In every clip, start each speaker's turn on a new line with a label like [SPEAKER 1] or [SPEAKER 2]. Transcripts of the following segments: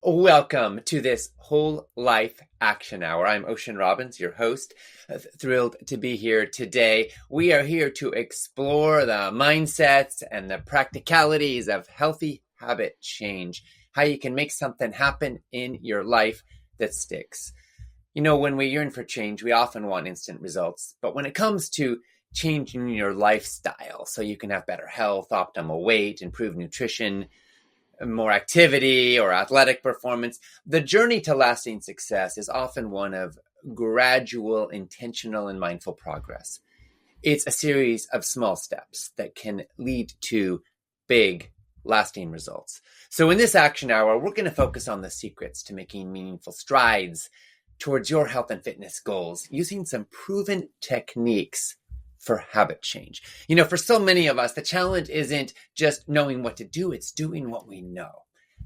[SPEAKER 1] Welcome to this Whole Life Action Hour. I'm Ocean Robbins, your host. Thrilled to be here today. We are here to explore the mindsets and the practicalities of healthy habit change, how you can make something happen in your life that sticks. You know, when we yearn for change, we often want instant results. But when it comes to changing your lifestyle so you can have better health, optimal weight, improved nutrition, more activity or athletic performance, the journey to lasting success is often one of gradual, intentional, and mindful progress. It's a series of small steps that can lead to big, lasting results. So in this action hour, we're going to focus on the secrets to making meaningful strides towards your health and fitness goals using some proven techniques for habit change. You know, for so many of us, the challenge isn't just knowing what to do, it's doing what we know.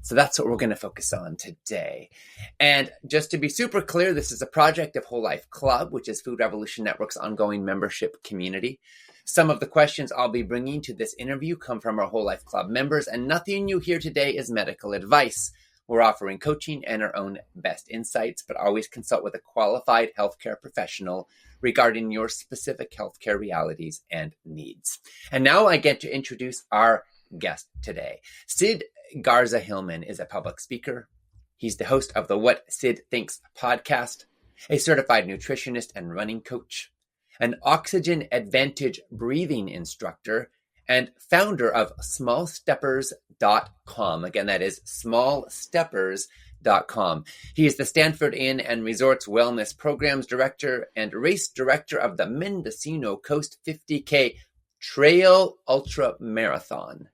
[SPEAKER 1] So that's what we're going to focus on today. And just to be super clear, this is a project of Whole Life Club, which is Food Revolution Network's ongoing membership community. Some of the questions I'll be bringing to this interview come from our Whole Life Club members, and nothing you hear today is medical advice. We're offering coaching and our own best insights, but always consult with a qualified healthcare professional regarding your specific healthcare realities and needs. And now I get to introduce our guest today. Sid Garza-Hillman is a public speaker. He's the host of the What Sid Thinks podcast, a certified nutritionist and running coach, an Oxygen Advantage breathing instructor, and founder of smallsteppers.com. Again, that is smallsteppers.com. He is the Stanford Inn and Resorts Wellness Programs Director and Race Director of the Mendocino Coast 50K Trail Ultra Marathon.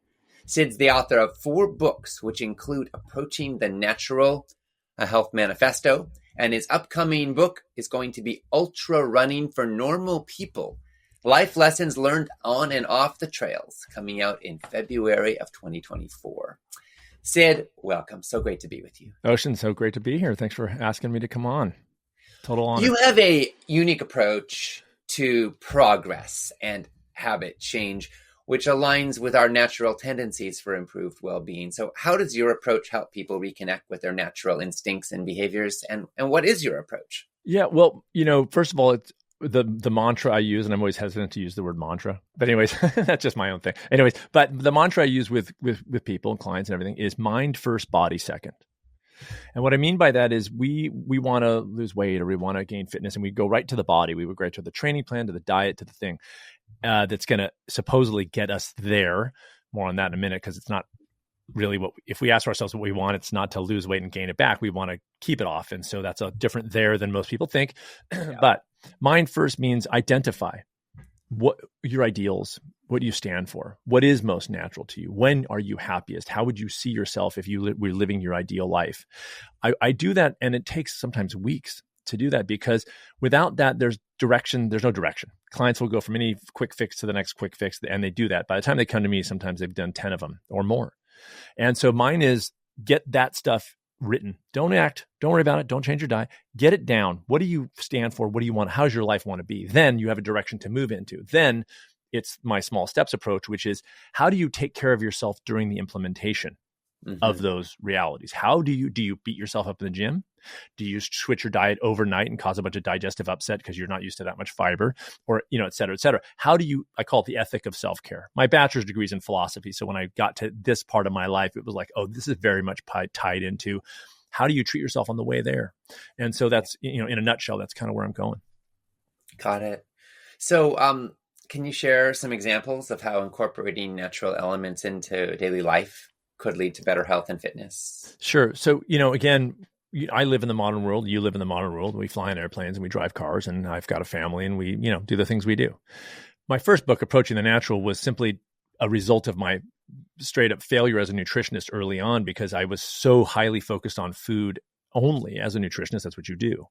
[SPEAKER 1] Sid's the author of 4 books, which include Approaching the Natural, a Health Manifesto, and his upcoming book is going to be Ultra Running for Normal People, Life Lessons Learned on and Off the Trails, coming out in February of 2024. Sid, welcome. So great to be with you.
[SPEAKER 2] Ocean, so great to be here. Thanks for asking me to come on. Total honor.
[SPEAKER 1] You have a unique approach to progress and habit change, which aligns with our natural tendencies for improved well-being. So how does your approach help people reconnect with their natural instincts and behaviors? And what is your approach?
[SPEAKER 2] Yeah, well, you know, first of all, it's the mantra I use, and I'm always hesitant to use the word mantra, but anyways, that's just my own thing. Anyways, but the mantra I use with people and clients and everything is mind first, body second. And what I mean by that is we want to lose weight or we want to gain fitness, and we go right to the body. We would go right to the training plan, to the diet, to the thing that's going to supposedly get us there. More on that in a minute, because it's not really if we ask ourselves what we want, it's not to lose weight and gain it back. We want to keep it off. And so that's a different there than most people think. Yeah. But mind first means identify what your ideals, what you stand for, what is most natural to you, when are you happiest, how would you see yourself if you were living your ideal life. I do that, and it takes sometimes weeks to do that, because without that, there's no direction. Clients will go from any quick fix to the next quick fix, and they do that. By the time they come to me, sometimes they've done 10 of them or more. And so mine is get that stuff written. Don't act. Don't worry about it. Don't change your diet. Get it down. What do you stand for? What do you want? How's your life want to be? Then you have a direction to move into. Then it's my small steps approach, which is how do you take care of yourself during the implementation of those realities? How do you beat yourself up in the gym? Do you switch your diet overnight and cause a bunch of digestive upset because you're not used to that much fiber, or, you know, et cetera, et cetera? How do you, I call it the ethic of self-care. My bachelor's degree is in philosophy. So when I got to this part of my life, it was like, oh, this is very much tied into how do you treat yourself on the way there? And so that's, you know, in a nutshell, that's kind of where I'm going.
[SPEAKER 1] Got it. So, can you share some examples of how incorporating natural elements into daily life could lead to better health and fitness?
[SPEAKER 2] Sure. So, you know, again, I live in the modern world. You live in the modern world. We fly in airplanes and we drive cars, and I've got a family, and we, you know, do the things we do. My first book, Approaching the Natural, was simply a result of my straight up failure as a nutritionist early on, because I was so highly focused on food only. As a nutritionist, that's what you do.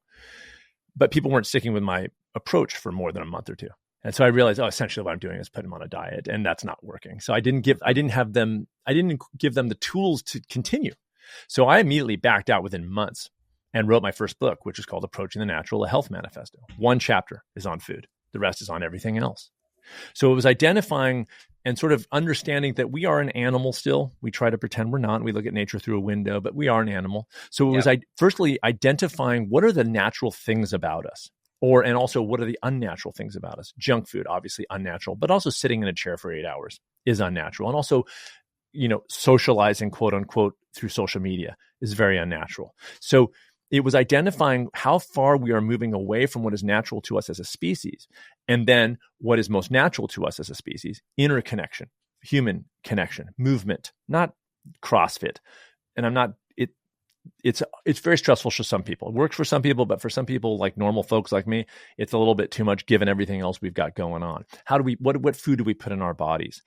[SPEAKER 2] But people weren't sticking with my approach for more than a month or two. And so I realized, essentially what I'm doing is putting them on a diet, and that's not working. So I didn't give them the tools to continue. So I immediately backed out within months and wrote my first book, which is called Approaching the Natural, a Health Manifesto. One chapter is on food. The rest is on everything else. So it was identifying and sort of understanding that we are an animal still. We try to pretend we're not. We look at nature through a window, but we are an animal. So it was firstly identifying what are the natural things about us, and also what are the unnatural things about us. Junk food, obviously unnatural, but also sitting in a chair for 8 hours is unnatural. And also, socializing, quote unquote, through social media is very unnatural. So it was identifying how far we are moving away from what is natural to us as a species. And then what is most natural to us as a species, interconnection, human connection, movement, not CrossFit. And it's very stressful for some people. It works for some people, but for some people, like normal folks like me, it's a little bit too much given everything else we've got going on. What food do we put in our bodies?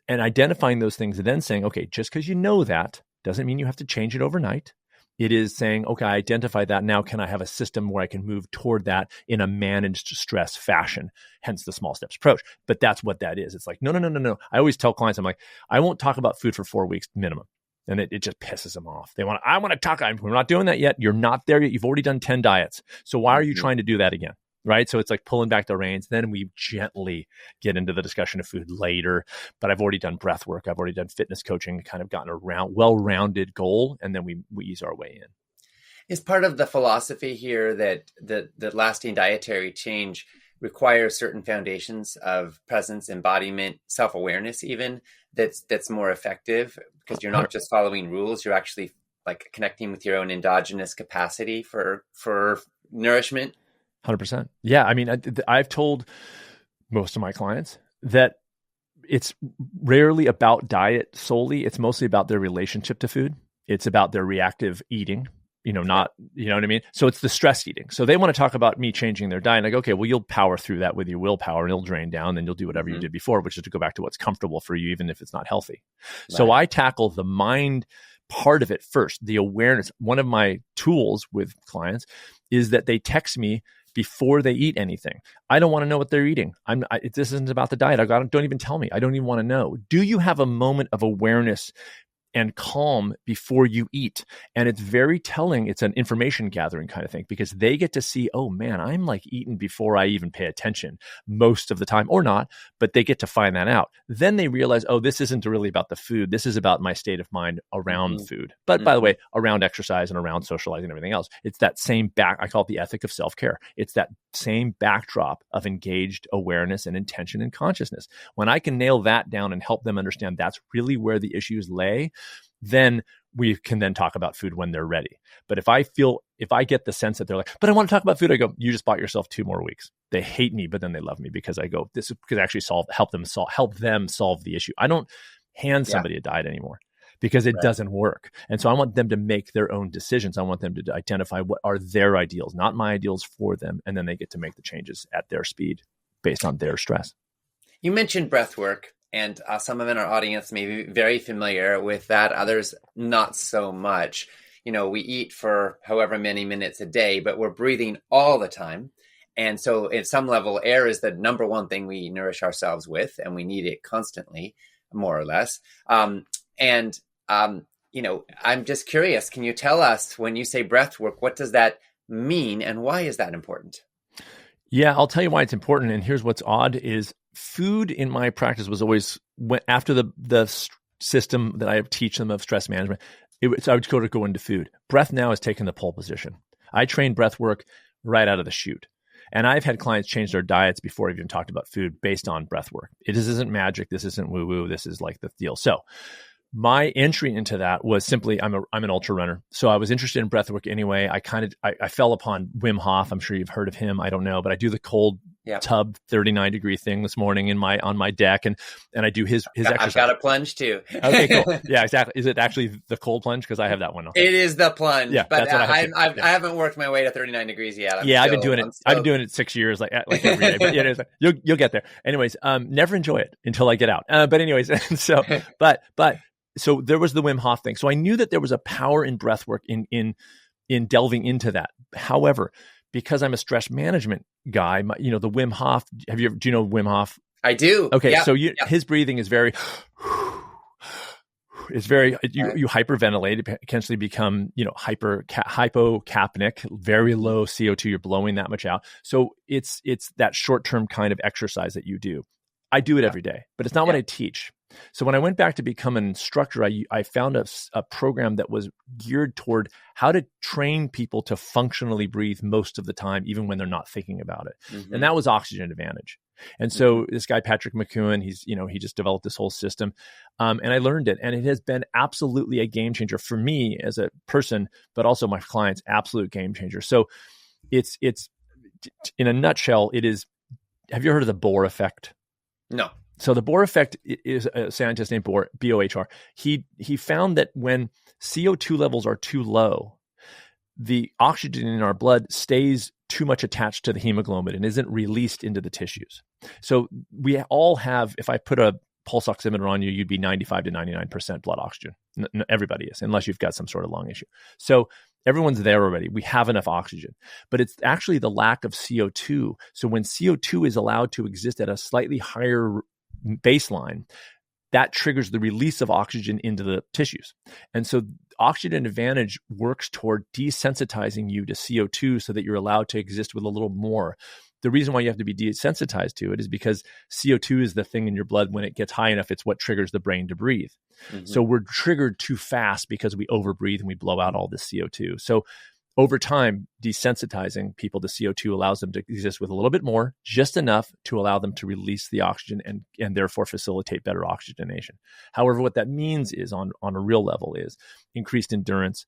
[SPEAKER 2] And identifying those things and then saying, okay, just because you know that doesn't mean you have to change it overnight. It is saying, okay, I identify that. Now, can I have a system where I can move toward that in a managed stress fashion? Hence the small steps approach. But that's what that is. It's like, no. I always tell clients, I'm like, I won't talk about food for 4 weeks minimum. And it just pisses them off. I want to talk. We're not doing that yet. You're not there yet. You've already done 10 diets. So why are you trying to do that again? Right. So it's like pulling back the reins. Then we gently get into the discussion of food later. But I've already done breath work. I've already done fitness coaching, kind of gotten a well-rounded goal. And then we ease our way in.
[SPEAKER 1] Is part of the philosophy here that the lasting dietary change requires certain foundations of presence, embodiment, self-awareness even that's more effective because you're not just following rules. You're actually like connecting with your own endogenous capacity for nourishment.
[SPEAKER 2] 100%. Yeah. I mean, I've told most of my clients that it's rarely about diet solely. It's mostly about their relationship to food. It's about their reactive eating, not, you know what I mean? So it's the stress eating. So they want to talk about me changing their diet. Like, okay, well, you'll power through that with your willpower and it'll drain down. Then you'll do whatever you did before, which is to go back to what's comfortable for you, even if it's not healthy. Right. So I tackle the mind part of it first, the awareness. One of my tools with clients is that they text me before they eat anything. I don't want to know what they're eating. This isn't about the diet. Don't even tell me. I don't even want to know. Do you have a moment of awareness and calm before you eat? And it's very telling. It's an information gathering kind of thing because they get to see, oh man, I'm like eating before I even pay attention most of the time or not, but they get to find that out. Then they realize, oh, this isn't really about the food. This is about my state of mind around food. But by the way, around exercise and around socializing and everything else, it's that same I call it the ethic of self-care. It's that same backdrop of engaged awareness and intention and consciousness. When I can nail that down and help them understand that's really where the issues lay, then we can then talk about food when they're ready. But if I get the sense that they're like, but I want to talk about food, I go, you just bought yourself 2 more weeks. They hate me, but then they love me because I go, this could actually help them solve the issue. I don't hand somebody a diet anymore because it doesn't work. And so I want them to make their own decisions. I want them to identify what are their ideals, not my ideals for them. And then they get to make the changes at their speed based on their stress.
[SPEAKER 1] You mentioned breath work. And some of in our audience may be very familiar with that. Others not so much. We eat for however many minutes a day, but we're breathing all the time. And so at some level, air is the number one thing we nourish ourselves with, and we need it constantly, more or less. I'm just curious, can you tell us when you say breath work, what does that mean and why is that important?
[SPEAKER 2] Yeah, I'll tell you why it's important. And here's what's odd is food in my practice was always after the system that I teach them of stress management. I would go into food. Breath now has taken the pole position. I train breath work right out of the chute. And I've had clients change their diets before I've even talked about food based on breath work. This isn't magic. This isn't woo-woo. This is like the deal. So my entry into that was simply, I'm an ultra runner. So I was interested in breath work anyway. I fell upon Wim Hof. I'm sure you've heard of him. I don't know, but I do the cold tub 39 degree thing this morning on my deck. And I do his exercise.
[SPEAKER 1] I've got a plunge too.
[SPEAKER 2] Okay, cool. Yeah, exactly. Is it actually the cold plunge? Because I have that one.
[SPEAKER 1] It is the plunge.
[SPEAKER 2] Yeah,
[SPEAKER 1] but I haven't worked my way to 39 degrees yet.
[SPEAKER 2] I've been doing it. I've been doing it 6 years, like every day. But yeah, you'll get there. Anyways, never enjoy it until I get out. But anyways, so So there was the Wim Hof thing. So I knew that there was a power in breath work in delving into that. However, because I'm a stress management guy, the Wim Hof, do you know Wim Hof?
[SPEAKER 1] I do.
[SPEAKER 2] Okay. So his breathing is very, It's very, you hyperventilate, potentially become, hypocapnic, very low CO2. You're blowing that much out. So it's that short-term kind of exercise that you do. I do it every day, but it's not what I teach. So when I went back to become an instructor, I found a program that was geared toward how to train people to functionally breathe most of the time, even when they're not thinking about it. And that was Oxygen Advantage. And so this guy, Patrick McEwen, he just developed this whole system. And I learned it, and it has been absolutely a game changer for me as a person, but also my clients, absolute game changer. So it's in a nutshell, it is, have you heard of the Bohr effect?
[SPEAKER 1] No.
[SPEAKER 2] So the Bohr effect is a scientist named Bohr, B-O-H-R. He found that when CO2 levels are too low, the oxygen in our blood stays too much attached to the hemoglobin and isn't released into the tissues. So we all have, if I put a pulse oximeter on you, you'd be 95 to 99% blood oxygen. Everybody is, unless you've got some sort of lung issue. So everyone's there already. We have enough oxygen, but it's actually the lack of CO2. So when CO2 is allowed to exist at a slightly higher baseline, that triggers the release of oxygen into the tissues. And so Oxygen Advantage works toward desensitizing you to CO2 so that you're allowed to exist with a little more. The reason why you have to be desensitized to it is because CO2 is the thing in your blood. When it gets high enough, it's what triggers the brain to breathe. So we're triggered too fast because we overbreathe and we blow out all this CO2. So over time, desensitizing people to CO2 allows them to exist with a little bit more, just enough to allow them to release the oxygen and therefore facilitate better oxygenation. However, what that means is on a real level is increased endurance,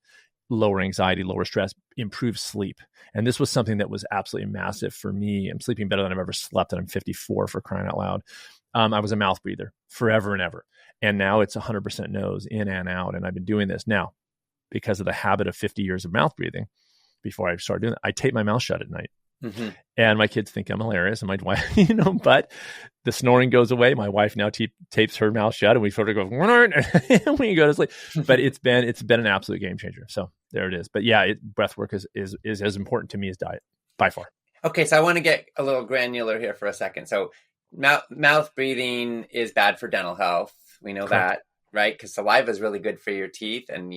[SPEAKER 2] lower anxiety, lower stress, improved sleep. And this was something that was absolutely massive for me. I'm sleeping better than I've ever slept, and I'm 54, for crying out loud. I was a mouth breather forever and ever. And now it's 100% nose, in and out. And I've been doing this now because of the habit of 50 years of mouth breathing. Before I started doing it, I tape my mouth shut at night. And my kids think I'm hilarious. And my wife, but the snoring goes away. My wife now tapes her mouth shut, and we sort of go, and we go to sleep. But it's been an absolute game changer. So there it is. But yeah, breathwork is as important to me as diet by far.
[SPEAKER 1] Okay. So I want to get a little granular here for a second. So mouth breathing is bad for dental health. We know that, right? Because saliva is really good for your teeth, and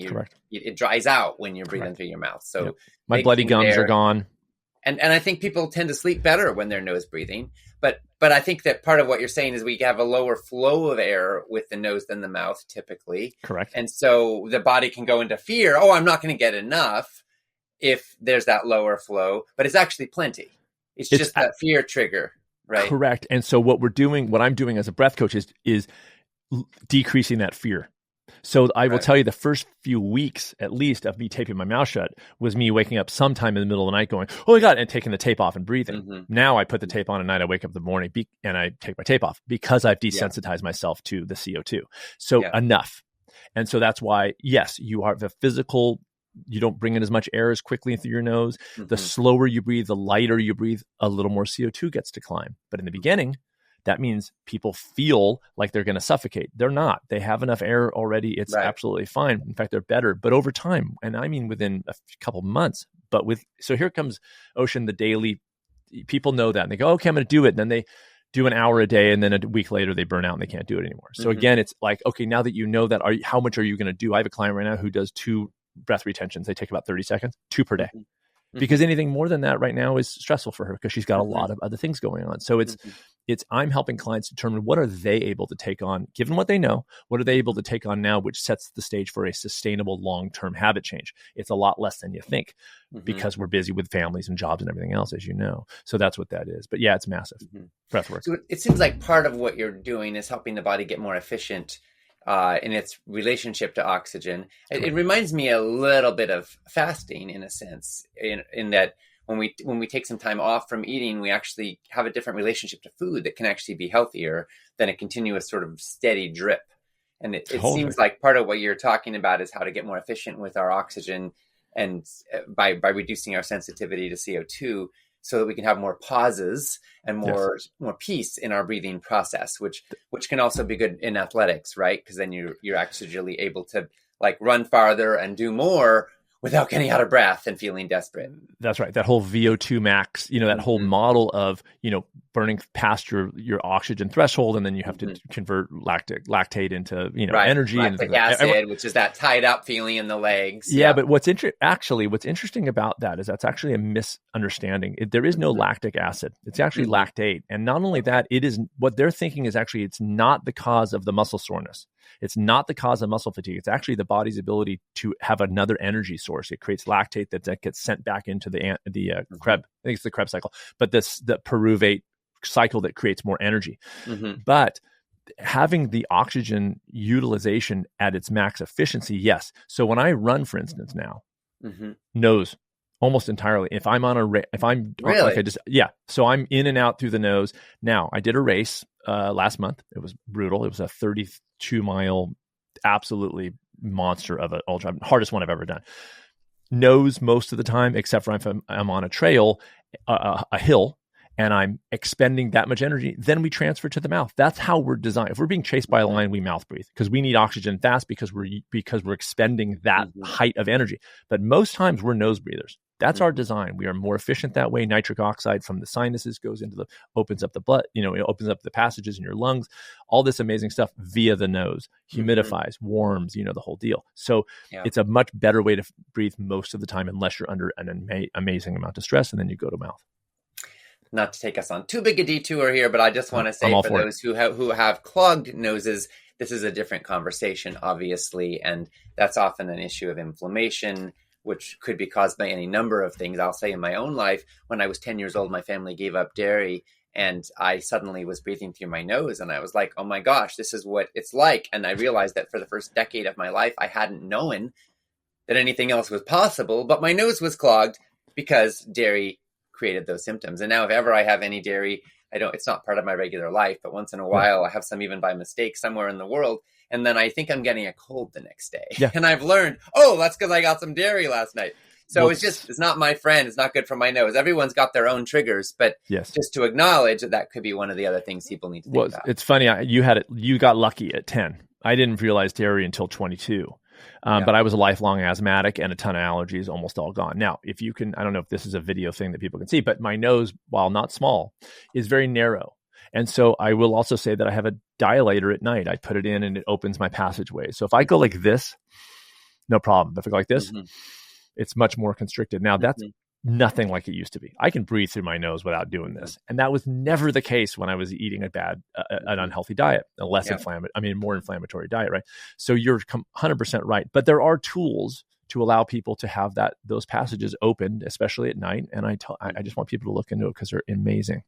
[SPEAKER 1] it dries out when you're breathing through your mouth. So
[SPEAKER 2] my bloody gums are gone.
[SPEAKER 1] And I think people tend to sleep better when they're nose breathing. But I think that part of what you're saying is we have a lower flow of air with the nose than the mouth typically.
[SPEAKER 2] Correct.
[SPEAKER 1] And so the body can go into fear. Oh, I'm not going to get enough if there's that lower flow, but it's actually plenty. It's just that fear trigger, right?
[SPEAKER 2] Correct. And so what I'm doing as a breath coach is decreasing that fear. So I will tell you, the first few weeks, at least, of me taping my mouth shut was me waking up sometime in the middle of the night going, oh my God, and taking the tape off and breathing. Now I put the tape on at night. I wake up in the morning and I take my tape off because I've desensitized myself to the CO2. So enough. And so that's why, yes, you are the physical, you don't bring in as much air as quickly through your nose. The slower you breathe, the lighter you breathe, a little more CO2 gets to climb. But in the beginning, that means people feel like they're going to suffocate. They're not. They have enough air already. It's absolutely fine. In fact, they're better. But over time, and I mean within a couple months, so here comes Ocean, the daily, people know that. And they go, okay, I'm going to do it. And then they do an hour a day. And then a week later, they burn out and they can't do it anymore. So again, it's like, okay, now that you know that, how much are you going to do? I have a client right now who does 2 breath retentions. They take about 30 seconds, 2 per day. Because anything more than that right now is stressful for her because she's got a lot of other things going on. So I'm helping clients determine what are they able to take on, given what they know, what are they able to take on now, which sets the stage for a sustainable long-term habit change. It's a lot less than you think because we're busy with families and jobs and everything else, as you know. So that's what that is. But yeah, it's massive. Breathwork.
[SPEAKER 1] So it seems like part of what you're doing is helping the body get more efficient in its relationship to oxygen. It reminds me a little bit of fasting in a sense, in that when we take some time off from eating, we actually have a different relationship to food that can actually be healthier than a continuous sort of steady drip. And it seems like part of what you're talking about is how to get more efficient with our oxygen and by reducing our sensitivity to CO2 so that we can have more pauses and more peace in our breathing process, which can also be good in athletics, right? Because then you're actually able to like run farther and do more without getting out of breath and feeling desperate.
[SPEAKER 2] That's right. That whole VO2 max, that whole model of, burning past your oxygen threshold, and then you have to convert lactate into energy
[SPEAKER 1] lactic
[SPEAKER 2] and
[SPEAKER 1] acid, which is that tied up feeling in the legs.
[SPEAKER 2] Yeah, but what's interesting about that is that's actually a misunderstanding. There is no lactic acid; it's actually lactate, and not only that, it is what they're thinking is actually it's not the cause of the muscle soreness. It's not the cause of muscle fatigue. It's actually the body's ability to have another energy source. It creates lactate that gets sent back into the Krebs. I think it's the Krebs cycle, but the pyruvate cycle that creates more energy. But having the oxygen utilization at its max efficiency, yes. So when I run, for instance, now, nose almost entirely. If I'm on so I'm in and out through the nose. Now I did a race last month. It was brutal. It was a 32-mile, absolutely monster of an ultra, hardest one I've ever done. Nose most of the time, except for if I'm on a trail, a hill, and I'm expending that much energy, then we transfer to the mouth. That's how we're designed. If we're being chased by a lion, we mouth breathe because we need oxygen fast because we're expending that height of energy. But most times we're nose breathers. That's our design. We are more efficient that way. Nitric oxide from the sinuses goes into opens up the blood, it opens up the passages in your lungs, all this amazing stuff via the nose, humidifies, warms, the whole deal. So it's a much better way to breathe most of the time unless you're under an amazing amount of stress, and then you go to mouth.
[SPEAKER 1] Not to take us on too big a detour here, but I just want to say for those who have clogged noses, this is a different conversation, obviously, and that's often an issue of inflammation, which could be caused by any number of things. I'll say in my own life, when I was 10 years old, my family gave up dairy, and I suddenly was breathing through my nose, and I was like, oh my gosh, this is what it's like. And I realized that for the first decade of my life, I hadn't known that anything else was possible, but my nose was clogged because dairy created those symptoms. And now if ever I have any dairy, it's not part of my regular life, but once in a while I have some even by mistake somewhere in the world. And then I think I'm getting a cold the next day. Yeah. And I've learned, that's because I got some dairy last night. So it's not my friend. It's not good for my nose. Everyone's got their own triggers, but just to acknowledge that could be one of the other things people need to think about. It's
[SPEAKER 2] funny. You got lucky at 10. I didn't realize dairy until 22. But I was a lifelong asthmatic and a ton of allergies, almost all gone. Now, if you can, I don't know if this is a video thing that people can see, but my nose, while not small, is very narrow. And so I will also say that I have a dilator at night. I put it in and it opens my passageway. So if I go like this, no problem. If I go like this, it's much more constricted. Now that's nothing like it used to be. I can breathe through my nose without doing this. And that was never the case when I was eating an unhealthy diet, a more inflammatory diet, right? So you're 100% right. But there are tools to allow people to have those passages opened, especially at night. And I just want people to look into it because they're amazing.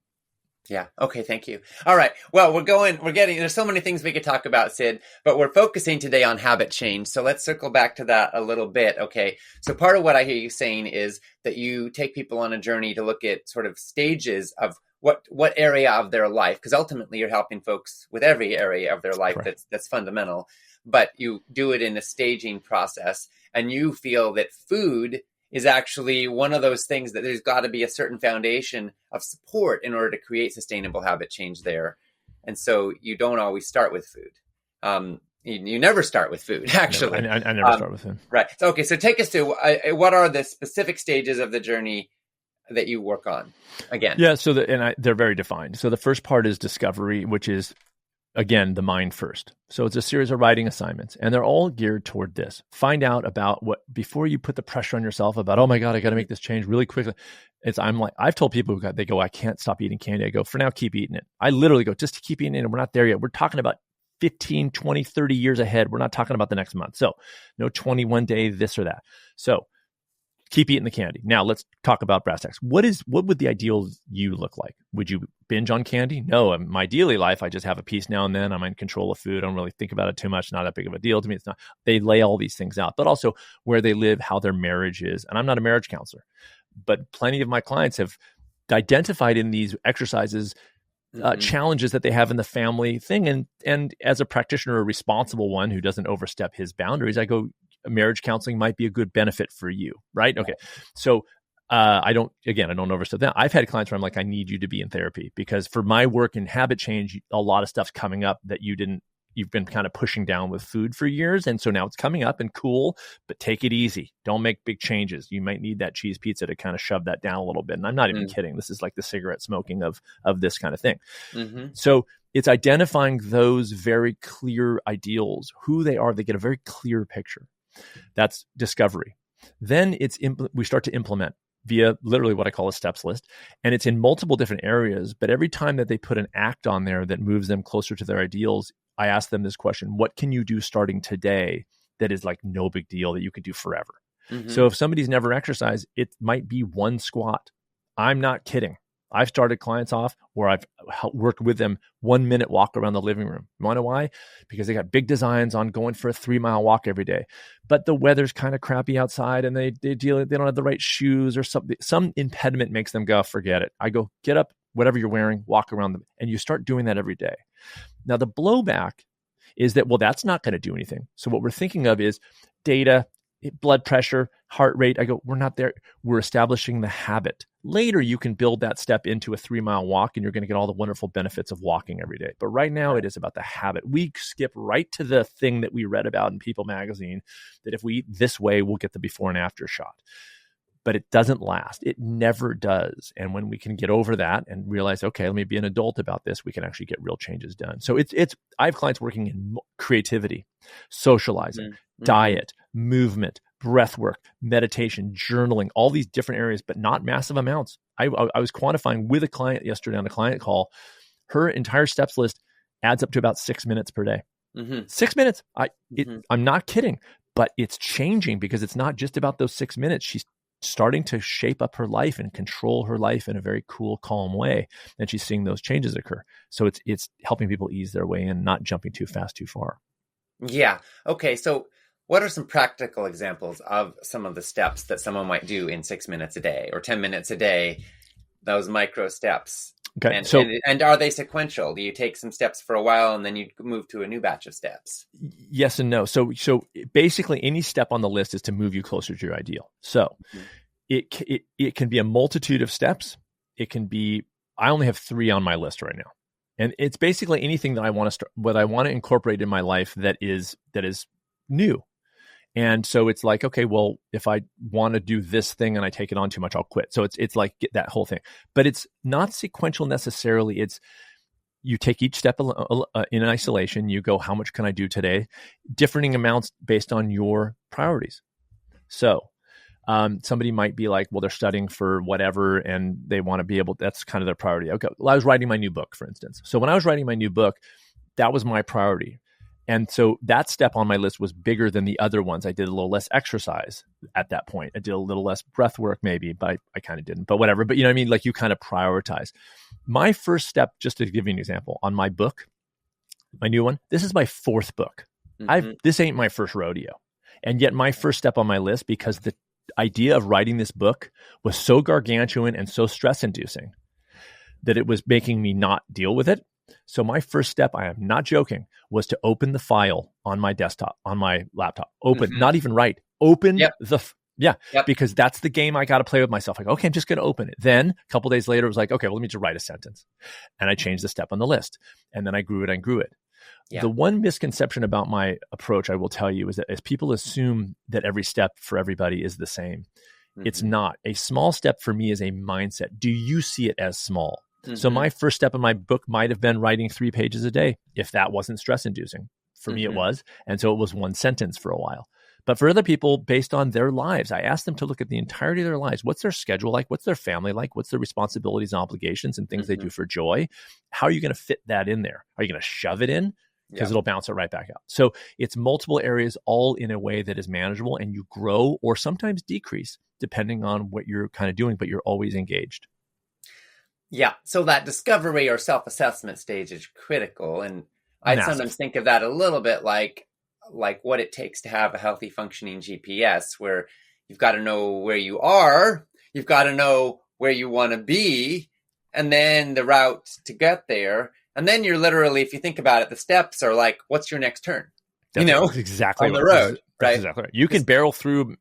[SPEAKER 1] Yeah. Okay. Thank you. All right. Well, there's so many things we could talk about, Sid, but we're focusing today on habit change. So let's circle back to that a little bit. Okay. So part of what I hear you saying is that you take people on a journey to look at sort of stages of what area of their life, because ultimately you're helping folks with every area of their life. Correct. That's fundamental, but you do it in a staging process, and you feel that food is actually one of those things that there's got to be a certain foundation of support in order to create sustainable habit change there. And so you don't always start with food. You never start with food, actually.
[SPEAKER 2] No, I never start with food.
[SPEAKER 1] Right. So, okay. So take us to what are the specific stages of the journey that you work on again?
[SPEAKER 2] Yeah. So they're very defined. So the first part is discovery, which is, again, the mind first. So it's a series of writing assignments, and they're all geared toward this. Find out about before you put the pressure on yourself about, oh my God, I got to make this change really quickly. I've told people they go, I can't stop eating candy. I go, for now, keep eating it. I literally go, just keep eating it. And we're not there yet. We're talking about 15, 20, 30 years ahead. We're not talking about the next month. So no 21 day, this or that. So keep eating the candy. Now let's talk about brass tacks. What would the ideal you look like? Would you binge on candy? No, in my daily life, I just have a piece now and then. I'm in control of food. I don't really think about it too much. Not that big of a deal to me. It's not. They lay all these things out, but also where they live, how their marriage is. And I'm not a marriage counselor, but plenty of my clients have identified in these exercises challenges that they have in the family thing. And as a practitioner, a responsible one who doesn't overstep his boundaries, I go, marriage counseling might be a good benefit for you, right? Okay. So I don't overstep that. I've had clients where I'm like, I need you to be in therapy because for my work in habit change, a lot of stuff's coming up that you didn't you've been kind of pushing down with food for years. And so now it's coming up and cool, but take it easy. Don't make big changes. You might need that cheese pizza to kind of shove that down a little bit. And I'm not even kidding. This is like the cigarette smoking of this kind of thing. So it's identifying those very clear ideals, who they are. They get a very clear picture. That's discovery. Then we start to implement via literally what I call a steps list. And it's in multiple different areas. But every time that they put an act on there that moves them closer to their ideals, I ask them this question: what can you do starting today that is like no big deal that you could do forever? So if somebody's never exercised, it might be one squat. I'm not kidding. I've started clients off where I've worked with them 1 minute walk around the living room. You want to know why? Because they got big designs on going for a 3-mile walk every day, but the weather's kind of crappy outside and they don't have the right shoes or something. Some impediment makes them go, forget it. I go, get up, whatever you're wearing, walk around them. And you start doing that every day. Now the blowback is that, well, that's not going to do anything. So what we're thinking of is data, blood pressure, heart rate. I go, we're not there. We're establishing the habit. Later, you can build that step into a 3-mile walk and you're going to get all the wonderful benefits of walking every day. But right now, it is about the habit. We skip right to the thing that we read about in People magazine, that if we eat this way, we'll get the before and after shot. But it doesn't last. It never does. And when we can get over that and realize, okay, let me be an adult about this, we can actually get real changes done. So I have clients working in creativity, socializing, diet, movement, breathwork, meditation, journaling, all these different areas, but not massive amounts. I was quantifying with a client yesterday on a client call. Her entire steps list adds up to about 6 minutes per day. 6 minutes. I'm not kidding, but it's changing because it's not just about those 6 minutes. She's starting to shape up her life and control her life in a very cool, calm way. And she's seeing those changes occur. So it's helping people ease their way in, not jumping too fast, too far. Yeah.
[SPEAKER 1] Okay. So what are some practical examples of some of the steps that someone might do in 6 minutes a day or 10 minutes a day, those micro steps?
[SPEAKER 2] Okay.
[SPEAKER 1] And are they sequential? Do you take some steps for a while and then you move to a new batch of steps?
[SPEAKER 2] Yes and no. So basically any step on the list is to move you closer to your ideal. So it can be a multitude of steps. It can be, I only have 3 on my list right now. And it's basically anything that I want to start, what I want to incorporate in my life that is new. And so it's like, okay, well, if I want to do this thing and I take it on too much, I'll quit. So it's like that whole thing, but it's not sequential necessarily. It's you take each step in isolation. You go, how much can I do today? Differing amounts based on your priorities. So somebody might be like, well, they're studying for whatever and they want to be able, that's kind of their priority. Okay. Well, I was writing my new book, for instance. So when I was writing my new book, that was my priority. And so that step on my list was bigger than the other ones. I did a little less exercise at that point. I did a little less breath work maybe, but I kind of didn't, but whatever. But you know what I mean? Like you kind of prioritize. My first step, just to give you an example, on my book, my new one, this is my 4th book. This ain't my first rodeo. And yet my first step on my list, because the idea of writing this book was so gargantuan and so stress inducing that it was making me not deal with it. So my first step, I am not joking, was to open the file on my desktop, on my laptop. Not even write. Open because that's the game I got to play with myself. Like, okay, I'm just going to open it. Then a couple of days later, it was like, okay, well, let me just write a sentence. And I changed the step on the list. And then I grew it. Yeah. The one misconception about my approach, I will tell you, is that as people assume that every step for everybody is the same, it's not. A small step for me is a mindset. Do you see it as small? So my first step in my book might have been writing 3 pages a day, if that wasn't stress inducing. For me, it was. And so it was 1 sentence for a while. But for other people, based on their lives, I asked them to look at the entirety of their lives. What's their schedule like? What's their family like? What's their responsibilities and obligations and things they do for joy? How are you going to fit that in there? Are you going to shove it in? Because it'll bounce it right back out. So it's multiple areas, all in a way that is manageable, and you grow or sometimes decrease depending on what you're kind of doing, but you're always engaged.
[SPEAKER 1] Yeah. So that discovery or self-assessment stage is critical. And I sometimes think of that a little bit like what it takes to have a healthy functioning GPS, where you've got to know where you are, you've got to know where you want to be, and then the route to get there. And then you're literally, if you think about it, the steps are like, what's your next turn?
[SPEAKER 2] That's exactly
[SPEAKER 1] on the road, right?
[SPEAKER 2] Exactly right. You can barrel through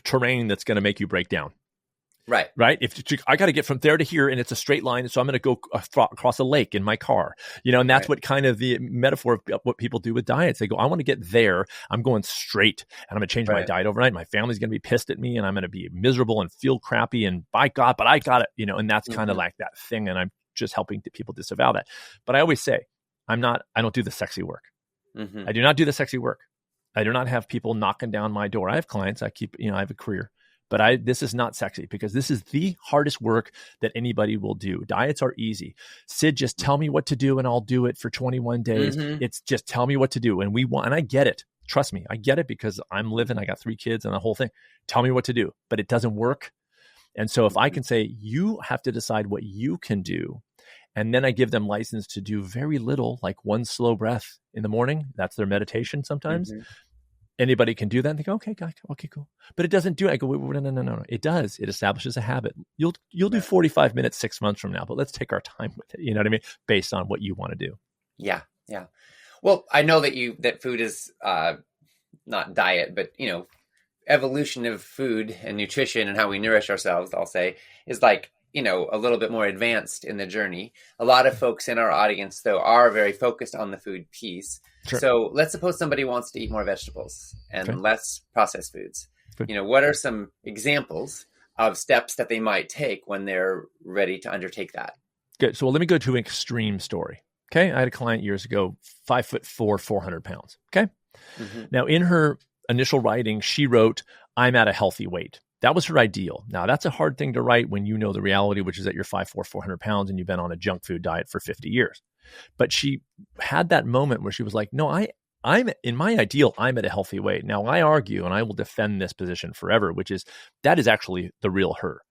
[SPEAKER 2] terrain that's going to make you break down.
[SPEAKER 1] Right.
[SPEAKER 2] Right. If I got to get from there to here and it's a straight line, so I'm going to go across a lake in my car, and that's what kind of the metaphor of what people do with diets. They go, I want to get there. I'm going straight and I'm going to change my diet overnight. My family's going to be pissed at me and I'm going to be miserable and feel crappy. And by God, but I got it, and that's kind of like that thing. And I'm just helping people disavow that. But I always say, I don't do the sexy work. I do not do the sexy work. I do not have people knocking down my door. I have clients. I have a career. But this is not sexy because this is the hardest work that anybody will do. Diets are easy. Sid, just tell me what to do and I'll do it for 21 days. It's just tell me what to do. And I get it. Trust me, I get it because I'm living, I got 3 kids and the whole thing. Tell me what to do, but it doesn't work. And so if I can say, you have to decide what you can do, and then I give them license to do very little, like 1 slow breath in the morning. That's their meditation sometimes. Anybody can do that and think, okay, cool. But it doesn't do it. I go, no. It does. It establishes a habit. You'll do 45 minutes 6 months from now, but let's take our time with it. You know what I mean? Based on what you want to do.
[SPEAKER 1] Yeah. Well, I know that food is not diet, but evolution of food and nutrition and how we nourish ourselves, I'll say, is like, a little bit more advanced in the journey. A lot of folks in our audience, though, are very focused on the food piece. Sure. So let's suppose somebody wants to eat more vegetables and less processed foods. Good. What are some examples of steps that they might take when they're ready to undertake that?
[SPEAKER 2] Good. So let me go to an extreme story. Okay. I had a client years ago, 5'4", 400 pounds. Okay. Now in her initial writing, she wrote, I'm at a healthy weight. That was her ideal. Now, that's a hard thing to write when you know the reality, which is that you're 5'4", 400 pounds and you've been on a junk food diet for 50 years. But she had that moment where she was like, no, I'm in my ideal, I'm at a healthy weight. Now, I argue, and I will defend this position forever, which is that is actually the real her.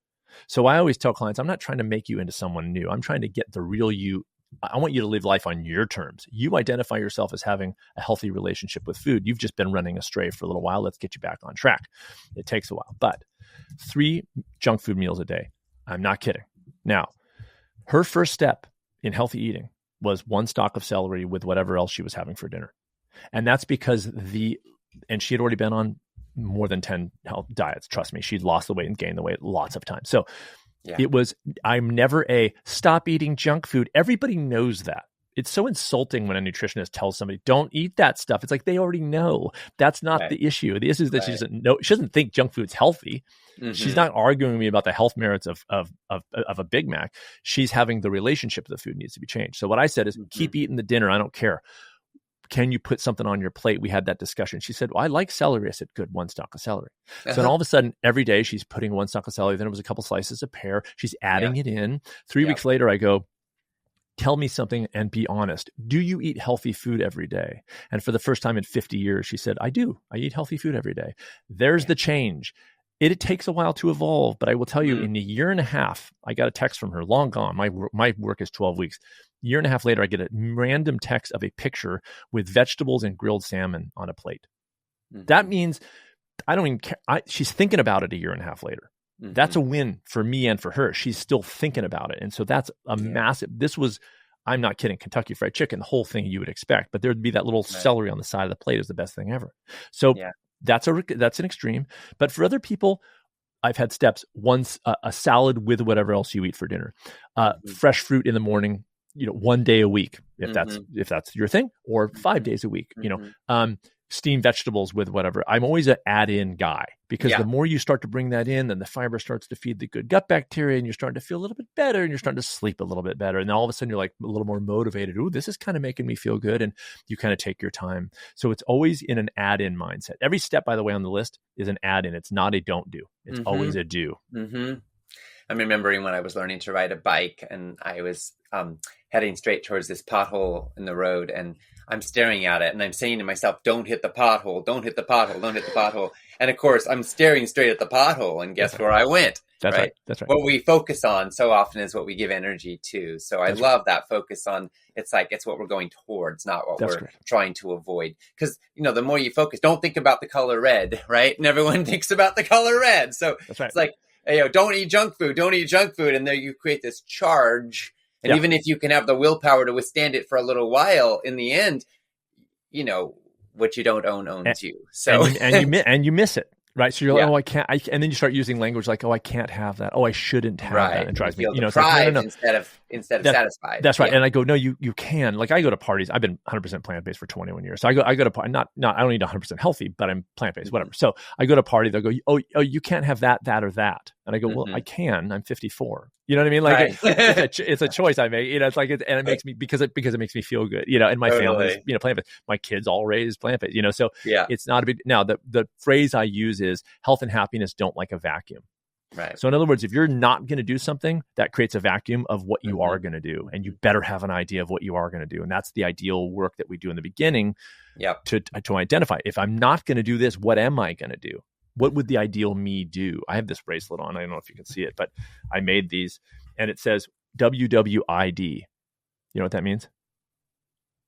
[SPEAKER 2] So I always tell clients, I'm not trying to make you into someone new. I'm trying to get the real you. I want you to live life on your terms. You identify yourself as having a healthy relationship with food. You've just been running astray for a little while. Let's get you back on track. It takes a while, but 3 junk food meals a day. I'm not kidding. Now, her first step in healthy eating was 1 stalk of celery with whatever else she was having for dinner. And that's because and she had already been on more than 10 health diets. Trust me, she'd lost the weight and gained the weight lots of times. So it was, I'm never a stop eating junk food. Everybody knows that. It's so insulting when a nutritionist tells somebody, don't eat that stuff. It's like they already know. That's not the issue. The issue is that she doesn't know. She doesn't think junk food's healthy. She's not arguing with me about the health merits of a Big Mac. She's having the relationship with the food needs to be changed. So what I said is keep eating the dinner. I don't care. Can you put something on your plate? We had that discussion. She said, well, I like celery. I said, good, 1 stalk of celery. So then all of a sudden, every day she's putting 1 stalk of celery. Then it was a couple slices of pear. She's adding it in. 3 weeks later, I go, tell me something and be honest. Do you eat healthy food every day? And for the first time in 50 years, she said, I do. I eat healthy food every day. There's the change. It takes a while to evolve, but I will tell you, in a year and a half, I got a text from her, long gone. My work is 12 weeks. A year and a half later, I get a random text of a picture with vegetables and grilled salmon on a plate. That means I don't even care. She's thinking about it a year and a half later. That's a win for me and for her. She's still thinking about it. And so that's a massive, this was, I'm not kidding, Kentucky Fried Chicken, the whole thing you would expect, but there'd be that little celery on the side of the plate is the best thing ever. So that's an extreme. But for other people, I've had steps. Once a salad with whatever else you eat for dinner, fresh fruit in the morning, 1 day a week, if that's your thing, or 5 days a week, steamed vegetables with whatever. I'm always an add-in guy because the more you start to bring that in, then the fiber starts to feed the good gut bacteria and you're starting to feel a little bit better and you're starting to sleep a little bit better. And then all of a sudden you're like a little more motivated. Ooh, this is kind of making me feel good. And you kind of take your time. So it's always in an add-in mindset. Every step, by the way, on the list is an add-in. It's not a don't do. It's always a do.
[SPEAKER 1] I'm remembering when I was learning to ride a bike and I was heading straight towards this pothole in the road and I'm staring at it and I'm saying to myself, don't hit the pothole, don't hit the pothole, don't hit the pothole. And of course, I'm staring straight at the pothole and guess where I went?
[SPEAKER 2] That's right. That's right.
[SPEAKER 1] What we focus on so often is what we give energy to. So I love that focus on, it's what we're going towards, not what we're trying to avoid. Because, the more you focus, don't think about the color red, right? And everyone thinks about the color red. So it's like, don't eat junk food, don't eat junk food. And there you create this charge. And even if you can have the willpower to withstand it for a little while, in the end, what you don't own owns you. So
[SPEAKER 2] and you miss it. Right. So you're like, oh, I can't. And then you start using language like, oh, I can't have that. Oh, I shouldn't have that. And drives me,
[SPEAKER 1] feel
[SPEAKER 2] it's like, no.
[SPEAKER 1] instead of satisfied.
[SPEAKER 2] That's right. And I go, no, you can. Like I go to parties. I've been 100% plant-based for 21 years. So I go to I don't need 100% healthy, but I'm plant-based, whatever. So I go to a party. They'll go, oh, you can't have that or that. And I go, well, I can. I'm 54. You know what I mean? Like it's a choice I make. It's like, and it makes me because it makes me feel good. And my family's plant-based. My kids all raised plant-based. So it's not a big. Now the phrase I use is health and happiness don't like a vacuum.
[SPEAKER 1] Right.
[SPEAKER 2] So in other words, if you're not going to do something, that creates a vacuum of what you are going to do, and you better have an idea of what you are going to do. And that's the ideal work that we do in the beginning. To identify, if I'm not going to do this, what am I going to do? What would the ideal me do? I have this bracelet on. I don't know if you can see it, but I made these, and it says WWID. You know what that means?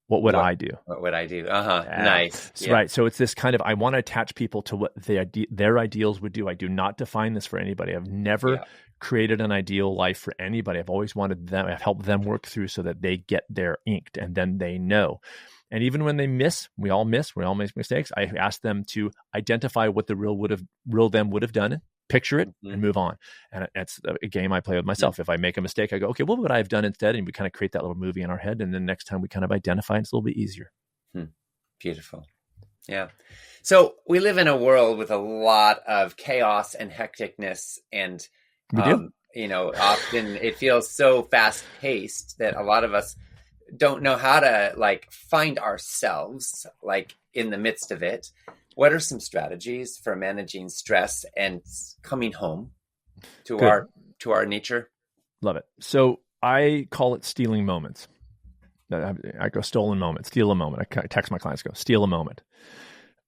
[SPEAKER 2] What would I do?
[SPEAKER 1] What would I do? Nice.
[SPEAKER 2] Right. So it's this kind of, I want to attach people to what their ideals would do. I do not define this for anybody. I've never created an ideal life for anybody. I've always wanted them, I've helped them work through so that they get their inked, and then they know. And even when they we all make mistakes. I ask them to identify what the real them would have done, picture it, and move on. And it's a game I play with myself. If I make a mistake, I go, okay, what would I have done instead? And we kind of create that little movie in our head. And then next time we kind of identify, and it's a little bit easier.
[SPEAKER 1] Beautiful. Yeah. So we live in a world with a lot of chaos and hecticness, and
[SPEAKER 2] we do.
[SPEAKER 1] Often it feels so fast paced that a lot of us don't know how to find ourselves in the midst of it. What are some strategies for managing stress and coming home to our nature?
[SPEAKER 2] Love it. So I call it stealing moments. I go stolen moment, steal a moment. I text my clients, go steal a moment.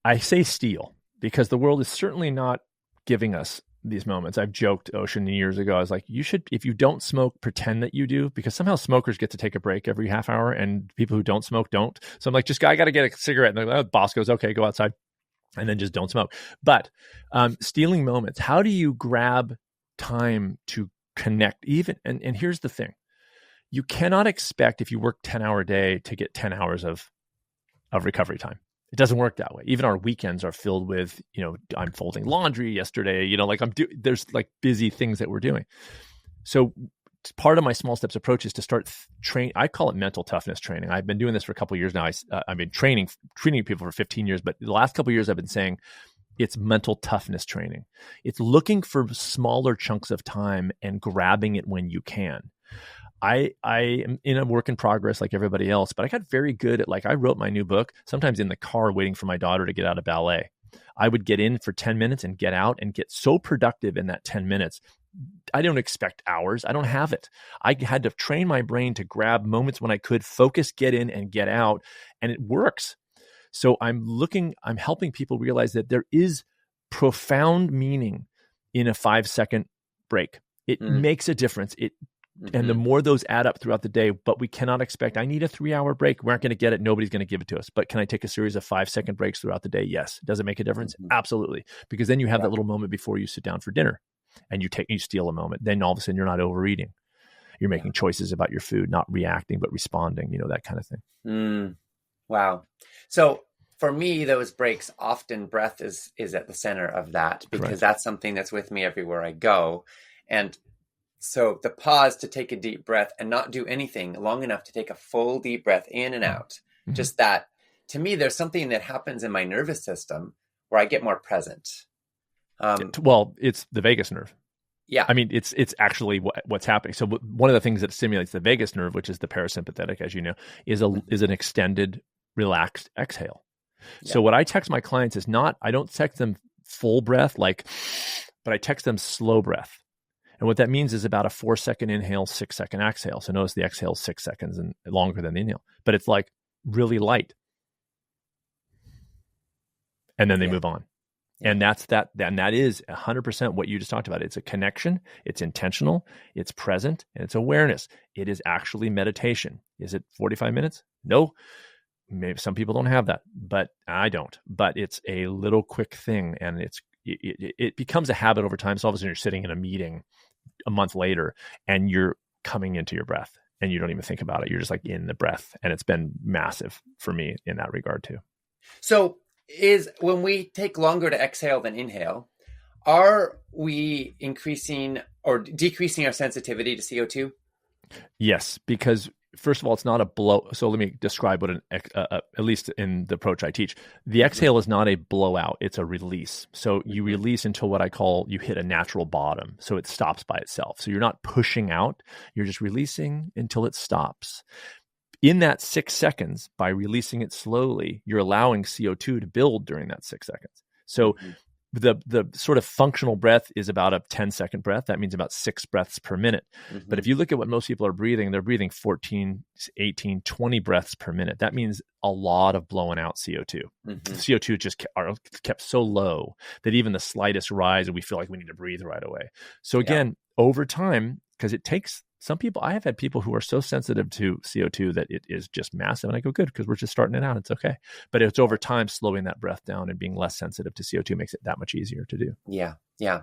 [SPEAKER 2] I say steal because the world is certainly not giving us these moments. I've joked, Ocean, years ago, I was like, you should, if you don't smoke, pretend that you do, because somehow smokers get to take a break every half hour and people who don't smoke don't. So I'm like, I got to get a cigarette. And the boss goes, okay, go outside. And then just don't smoke. But stealing moments, how do you grab time to connect? And here's the thing. You cannot expect, if you work 10-hour day, to get 10 hours of recovery time. It doesn't work that way. Even our weekends are filled with, I'm folding laundry yesterday, there's busy things that we're doing. So part of my small steps approach is to start I call it mental toughness training. I've been doing this for a couple of years now. I've been treating people for 15 years, but the last couple of years I've been saying it's mental toughness training. It's looking for smaller chunks of time and grabbing it when you can. I am in a work in progress like everybody else, but I got very good at I wrote my new book, sometimes in the car waiting for my daughter to get out of ballet. I would get in for 10 minutes and get out and get so productive in that 10 minutes. I don't expect hours. I don't have it. I had to train my brain to grab moments when I could focus, get in and get out. And it works. So I'm helping people realize that there is profound meaning in a 5-second break. It makes a difference. And the more those add up throughout the day, but we cannot expect, I need a 3-hour break. We aren't going to get it. Nobody's going to give it to us. But can I take a series of 5-second breaks throughout the day? Yes. Does it make a difference? Absolutely. Because then you have that little moment before you sit down for dinner and you steal a moment. Then all of a sudden you're not overeating. You're making choices about your food, not reacting, but responding, that kind of thing.
[SPEAKER 1] Wow. So for me, those breaks, often breath is at the center of that, because that's something that's with me everywhere I go. And so the pause to take a deep breath and not do anything long enough to take a full deep breath in and out. Just that, to me, there's something that happens in my nervous system where I get more present.
[SPEAKER 2] Well, it's the vagus nerve.
[SPEAKER 1] Yeah.
[SPEAKER 2] I mean, it's actually what's happening. So one of the things that stimulates the vagus nerve, which is the parasympathetic, as you know, is an extended, relaxed exhale. Yeah. So what I text my clients is I don't text them full breath, but I text them slow breath. And what that means is about a 4-second inhale, 6-second exhale. So notice the exhale is 6 seconds and longer than the inhale, but it's really light. And then they move on. And that's that. And that is 100% what you just talked about. It's a connection. It's intentional. It's present. And it's awareness. It is actually meditation. Is it 45 minutes? No. Maybe some people don't have that, but I don't. But it's a little quick thing, and it becomes a habit over time. So all of a sudden you're sitting in a meeting a month later and you're coming into your breath and you don't even think about it. You're just in the breath. And it's been massive for me in that regard too.
[SPEAKER 1] So when we take longer to exhale than inhale, Are we increasing or decreasing our sensitivity to CO2?
[SPEAKER 2] Yes, because first of all, it's not a blow. So let me describe what at least in the approach I teach, the exhale is not a blowout; it's a release. So you release until what I call you hit a natural bottom. So it stops by itself. So you're not pushing out; you're just releasing until it stops. In that 6 seconds, by releasing it slowly, you're allowing CO2 to build during that 6 seconds. So the sort of functional breath is about a 10-second breath. That means about 6 breaths per minute. But if you look at what most people are breathing, they're breathing 14, 18, 20 breaths per minute. That means a lot of blowing out CO2. CO2 just are kept so low that even the slightest rise, we feel like we need to breathe right away. So again, over time, because it takes some people, I have had people who are so sensitive to CO2 that it is just massive. And I go, good, because we're just starting it out. It's okay. But it's over time, slowing that breath down and being less sensitive to CO2 makes it that much easier to do.
[SPEAKER 1] Yeah. Yeah.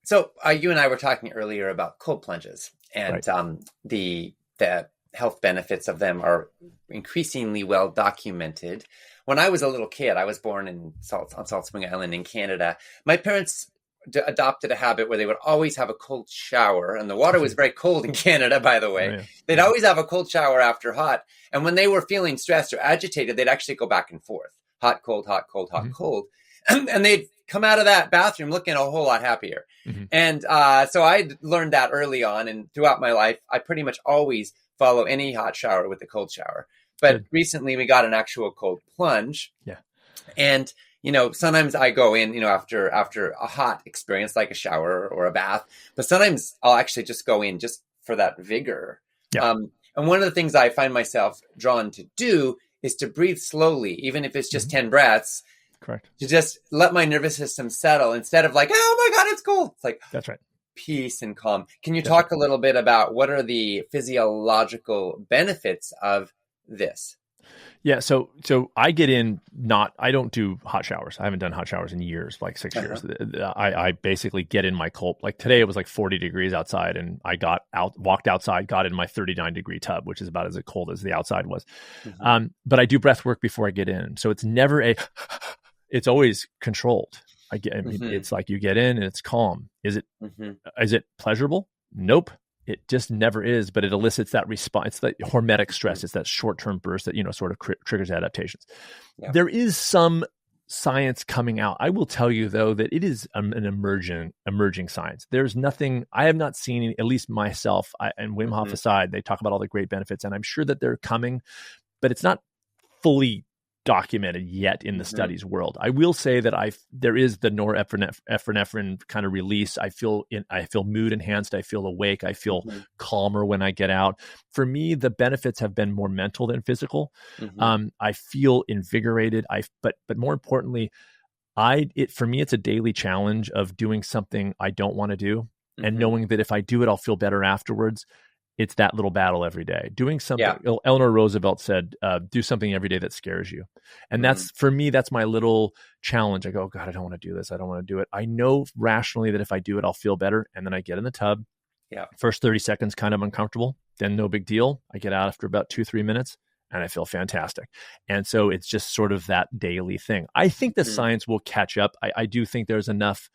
[SPEAKER 1] So you and I were talking earlier about cold plunges, and the health benefits of them are increasingly well documented. When I was a little kid, I was born on Salt Spring Island in Canada. My parents adopted a habit where they would always have a cold shower, and the water was very cold in Canada, by the way. They'd always have a cold shower after hot. And when they were feeling stressed or agitated, they'd actually go back and forth. Hot, cold, hot, cold, hot, cold. And they'd come out of that bathroom looking a whole lot happier. And so I learned that early on, and throughout my life, I pretty much always follow any hot shower with a cold shower. But recently we got an actual cold plunge. And sometimes I go in, after a hot experience like a shower or a bath, but sometimes I'll actually just go in just for that vigor. And one of the things I find myself drawn to do is to breathe slowly, even if it's just 10 breaths.
[SPEAKER 2] Correct.
[SPEAKER 1] To just let my nervous system settle instead of like, oh my God, it's cold. It's like,
[SPEAKER 2] that's right.
[SPEAKER 1] Peace and calm. Can you talk a little bit about what are the physiological benefits of this?
[SPEAKER 2] Yeah. So I get in, I don't do hot showers. I haven't done hot showers in years, like 6 years. I basically get in my cold, like today it was like 40 degrees outside, and I walked outside, got in my 39-degree tub, which is about as cold as the outside was. But I do breath work before I get in. So it's never it's always controlled. It's like you get in and it's calm. Is it pleasurable? Nope. It just never is, but it elicits that response. It's that hormetic stress. It's that short-term burst that, sort of triggers adaptations. There is some science coming out. I will tell you, though, that it is an emerging science. There's nothing, I have not seen, at least myself, and Wim Hof aside, they talk about all the great benefits, and I'm sure that they're coming, but it's not fully documented yet in the studies world. I will say that there is the norepinephrine kind of release. I feel mood enhanced. I feel awake. I feel calmer when I get out. For me, the benefits have been more mental than physical. I feel invigorated. But more importantly, for me, it's a daily challenge of doing something I don't want to do, and knowing that if I do it, I'll feel better afterwards. It's that little battle every day. Doing something, Eleanor Roosevelt said, do something every day that scares you. And that's, for me, that's my little challenge. I go, oh God, I don't want to do this. I don't want to do it. I know rationally that if I do it, I'll feel better. And then I get in the tub. First 30 seconds, kind of uncomfortable. Then no big deal. I get out after about 2-3 minutes and I feel fantastic. And so it's just sort of that daily thing. I think the science will catch up. I do think there's enough.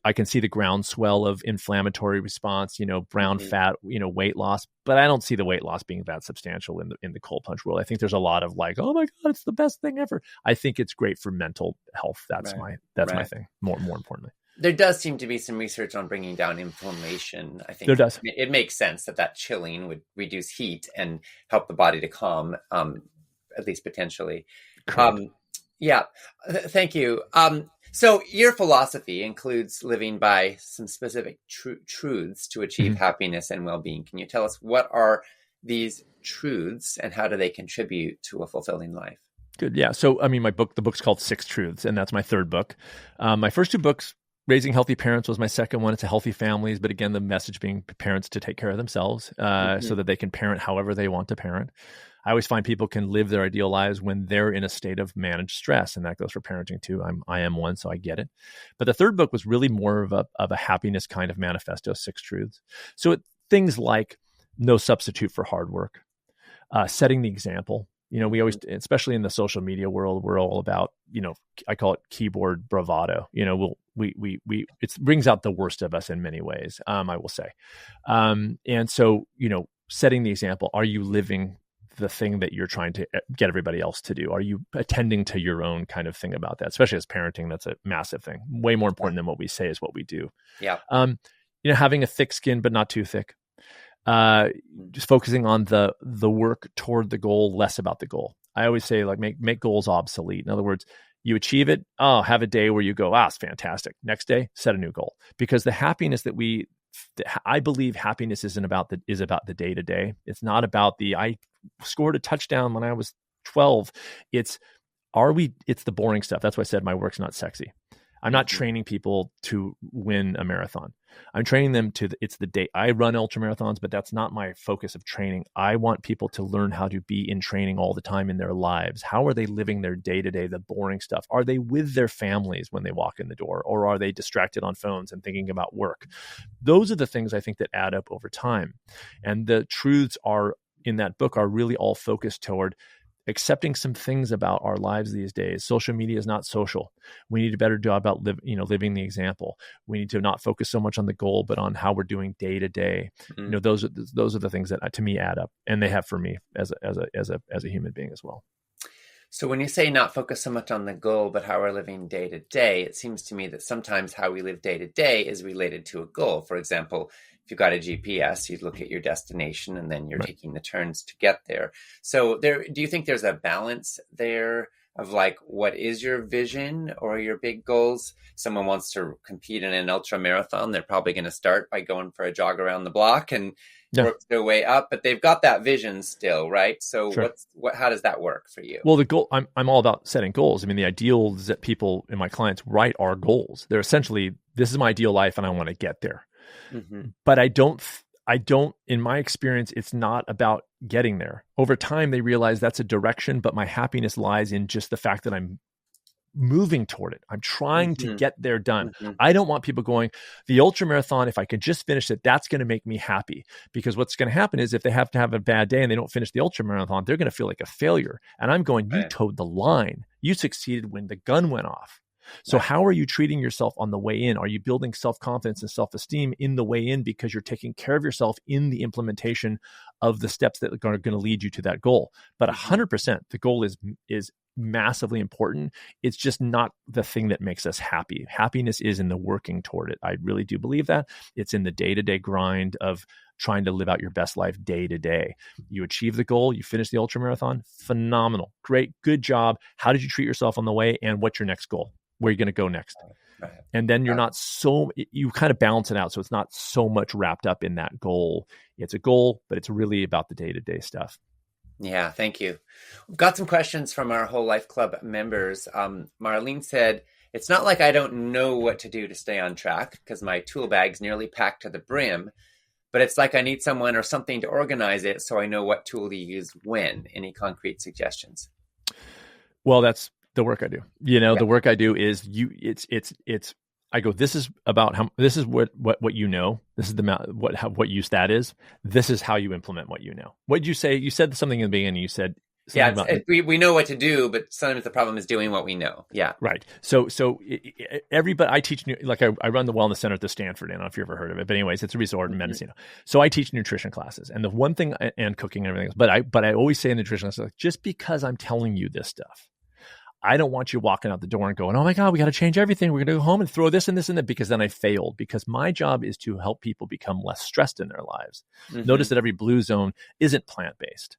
[SPEAKER 2] I can see the groundswell of inflammatory response, brown fat, weight loss, but I don't see the weight loss being that substantial in the cold plunge world. I think there's a lot of like, oh my God, it's the best thing ever. I think it's great for mental health. That's my thing. More importantly,
[SPEAKER 1] there does seem to be some research on bringing down inflammation. I think
[SPEAKER 2] there does.
[SPEAKER 1] It makes sense that chilling would reduce heat and help the body to calm, at least potentially. Thank you. So your philosophy includes living by some specific truths to achieve happiness and well-being. Can you tell us what are these truths and how do they contribute to a fulfilling life?
[SPEAKER 2] Good. Yeah. So, the book's called 6 Truths, and that's my third book. My first 2 books, Raising Healthy Parents, was my second one. It's a healthy families, but again, the message being parents to take care of themselves so that they can parent however they want to parent. I always find people can live their ideal lives when they're in a state of managed stress, and that goes for parenting too. I am one, so I get it. But the third book was really more of a happiness kind of manifesto, 6 Truths. So things like no substitute for hard work, setting the example, We always, especially in the social media world, we're all about, I call it keyboard bravado. It brings out the worst of us in many ways, I will say. And so, setting the example, are you living the thing that you're trying to get everybody else to do? Are you attending to your own kind of thing about that? Especially as parenting, that's a massive thing. Way more important than what we say is what we do.
[SPEAKER 1] Yeah.
[SPEAKER 2] Having a thick skin, but not too thick. Just focusing on the work toward the goal, less about the goal. I always say, like, make goals obsolete. In other words, you achieve it. Oh, have a day where you go, it's fantastic. Next day, set a new goal. Because the happiness I believe happiness is about the day to day. It's not about I scored a touchdown when I was 12. It's the boring stuff. That's why I said my work's not sexy. I'm not training people to win a marathon. I'm training them it's the day. I run ultra marathons, but that's not my focus of training. I want people to learn how to be in training all the time in their lives. How are they living their day to day, the boring stuff? Are they with their families when they walk in the door, or are they distracted on phones and thinking about work? Those are the things I think that add up over time. And the truths in that book are really all focused toward accepting some things about our lives these days. Social media is not social. We need a better job about living the example. We need to not focus so much on the goal, but on how we're doing day to day. Those are the things that to me add up, and they have for me as a human being as well.
[SPEAKER 1] So when you say not focus so much on the goal, but how we're living day to day, it seems to me that sometimes how we live day to day is related to a goal. For example, if you've got a GPS, you look at your destination and then you're taking the turns to get there. So do you think there's a balance there of like, what is your vision or your big goals? Someone wants to compete in an ultra marathon. They're probably going to start by going for a jog around the block and work their way up, but they've got that vision still, right? So
[SPEAKER 2] sure.
[SPEAKER 1] how does that work for you?
[SPEAKER 2] Well, the goal, I'm all about setting goals. I mean, the ideals that people and my clients write are goals. They're essentially, this is my ideal life and I want to get there. Mm-hmm. But I don't, in my experience, it's not about getting there. Over time, they realize that's a direction, but my happiness lies in just the fact that I'm moving toward it. I'm trying to get there done. I don't want people going, the ultra marathon, if I could just finish it, that's going to make me happy. Because what's going to happen is if they have to have a bad day and they don't finish the ultra marathon, they're going to feel like a failure. And I'm going, you towed the line. You succeeded when the gun went off. So how are you treating yourself on the way in? Are you building self-confidence and self-esteem in the way in because you're taking care of yourself in the implementation of the steps that are going to lead you to that goal? But 100%, the goal is massively important. It's just not the thing that makes us happy. Happiness is in the working toward it. I really do believe that. It's in the day-to-day grind of trying to live out your best life day to day. You achieve the goal, you finish the ultra marathon, phenomenal, great, good job. How did you treat yourself on the way? And what's your next goal? Where are you going to go next? And then you're not you kind of balance it out. So it's not so much wrapped up in that goal. It's a goal, but it's really about the day-to-day stuff.
[SPEAKER 1] Yeah, thank you. We've got some questions from our Whole Life Club members. Marlene said, it's not like I don't know what to do to stay on track because my tool bag's nearly packed to the brim, but it's like I need someone or something to organize it so I know what tool to use when. Any concrete suggestions?
[SPEAKER 2] Well, that's the work I do. The work I do is I go, this is about this is what you know. This is what use that is. This is how you implement what you know. What did you say? You said something in the beginning. You said,
[SPEAKER 1] we know what to do, but sometimes the problem is doing what we know. Yeah.
[SPEAKER 2] Right. So everybody, I teach, I run the wellness center at the Stanford. I don't know if you ever heard of it, but anyways, it's a resort in Mendocino. So I teach nutrition classes and the one thing and cooking and everything else, but I always say in nutrition classes, just because I'm telling you this stuff, I don't want you walking out the door and going, oh my God, we got to change everything. We're going to go home and throw this and this and that, because then I failed, because my job is to help people become less stressed in their lives. Notice that every blue zone isn't plant-based.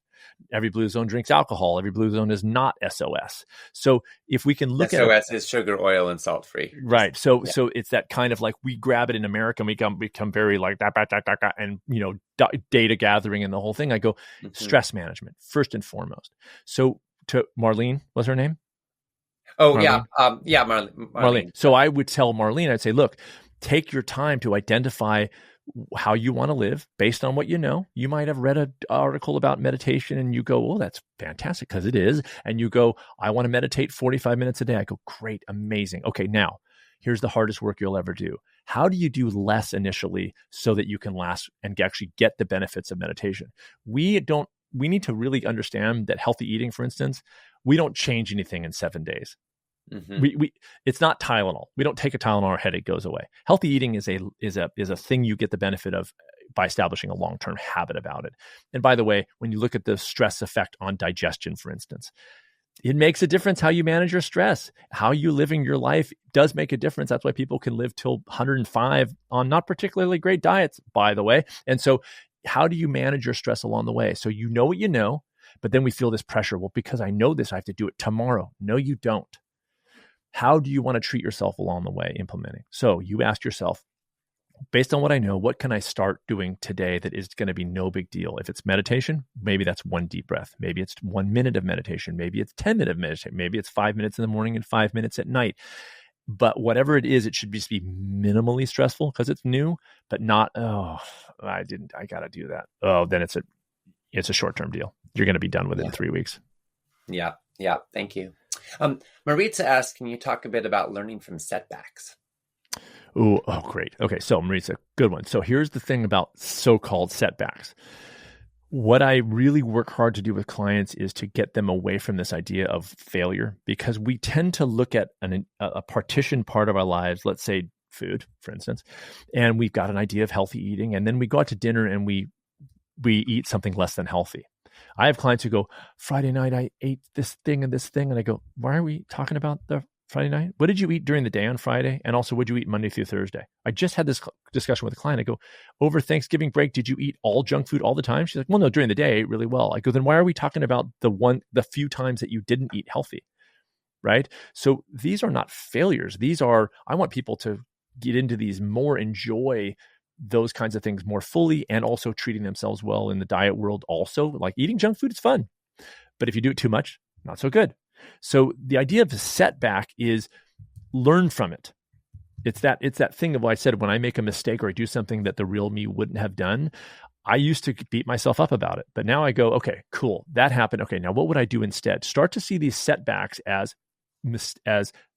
[SPEAKER 2] Every blue zone drinks alcohol. Every blue zone is not SOS. So if we can look at
[SPEAKER 1] SOS is sugar, oil, and salt free.
[SPEAKER 2] Right. So it's that kind of like we grab it in America and we become very like that, and data gathering and the whole thing. I go stress management first and foremost. So to Marlene, what's her name?
[SPEAKER 1] Oh,
[SPEAKER 2] Marlene?
[SPEAKER 1] Marlene.
[SPEAKER 2] So I would tell Marlene, I'd say, look, take your time to identify how you want to live based on what you know. You might have read an article about meditation and you go, oh, that's fantastic, because it is. And you go, I want to meditate 45 minutes a day. I go, great, amazing. Okay, now here's the hardest work you'll ever do. How do you do less initially so that you can last and actually get the benefits of meditation? We don't we need to really understand that healthy eating, for instance, we don't change anything in 7 days. It's not Tylenol. We don't take a Tylenol, our headache goes away. Healthy eating is a thing you get the benefit of by establishing a long-term habit about it. And by the way, when you look at the stress effect on digestion, for instance, it makes a difference how you manage your stress. How you living your life does make a difference. That's why people can live till 105 on not particularly great diets, by the way. And so how do you manage your stress along the way? So you know what you know, but then we feel this pressure. Well, because I know this, I have to do it tomorrow. No, you don't. How do you want to treat yourself along the way implementing? So you ask yourself, based on what I know, what can I start doing today that is going to be no big deal? If it's meditation, maybe that's 1 deep breath. Maybe it's 1 minute of meditation. Maybe it's 10 minutes of meditation. Maybe it's 5 minutes in the morning and 5 minutes at night. But whatever it is, it should just be minimally stressful because it's new, but not, I got to do that. Oh, then it's a short-term deal. You're going to be done within 3 weeks.
[SPEAKER 1] Yeah. Thank you. Maritza asked, can you talk a bit about learning from setbacks?
[SPEAKER 2] Oh, great. Okay. So Maritza, good one. So here's the thing about so-called setbacks. What I really work hard to do with clients is to get them away from this idea of failure, because we tend to look at a partitioned part of our lives, let's say food, for instance, and we've got an idea of healthy eating, and then we go out to dinner and we eat something less than healthy. I have clients who go, Friday night, I ate this thing and this thing. And I go, why are we talking about the Friday night? What did you eat during the day on Friday? And also, what did you eat Monday through Thursday? I just had this discussion with a client. I go, over Thanksgiving break, did you eat all junk food all the time? She's like, well, no, during the day I ate really well. I go, then why are we talking about the few times that you didn't eat healthy? Right? So these are not failures. I want people to get into these more, enjoy those kinds of things more fully, and also treating themselves well in the diet world. Also, like eating junk food is fun, but if you do it too much, not so good. So the idea of a setback is learn from it. It's that thing of what I said, when I make a mistake or I do something that the real me wouldn't have done, I used to beat myself up about it. But now I go, okay, cool, that happened. Okay, now what would I do instead? Start to see these setbacks as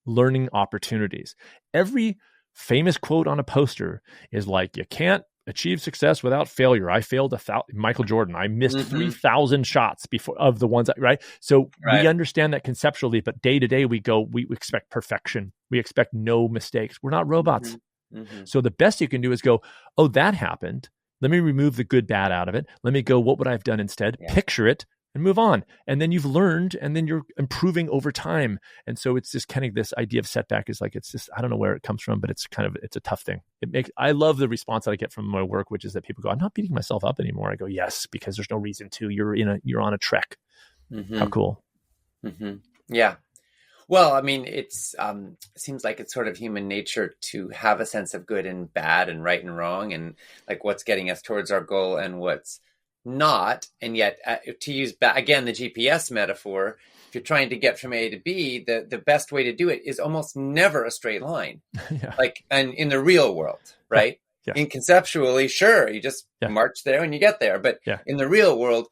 [SPEAKER 2] learning opportunities. Every famous quote on a poster is like, you can't achieve success without failure. I failed Michael Jordan. I missed 3,000 shots before of the ones, right? So we understand that conceptually, but day to day we expect perfection. We expect no mistakes. We're not robots. So the best you can do is go, oh, that happened. Let me remove the good, bad out of it. Let me go, what would I have done instead? Yeah. Picture it and move on. And then you've learned, and then you're improving over time. And so it's just kind of this idea of setback is like, it's just, I don't know where it comes from, but it's a tough thing. I love the response that I get from my work, which is that people go, I'm not beating myself up anymore. I go, yes, because there's no reason to. You're on a trek. How cool.
[SPEAKER 1] Yeah. Well, I mean, it seems like it's sort of human nature to have a sense of good and bad and right and wrong, and like what's getting us towards our goal and what's not. And yet, to use again the GPS metaphor, if you're trying to get from A to B, the best way to do it is almost never a straight line. Like, and in the real world, right? Yeah. In conceptually, sure, you just march there and you get there. But in the real world,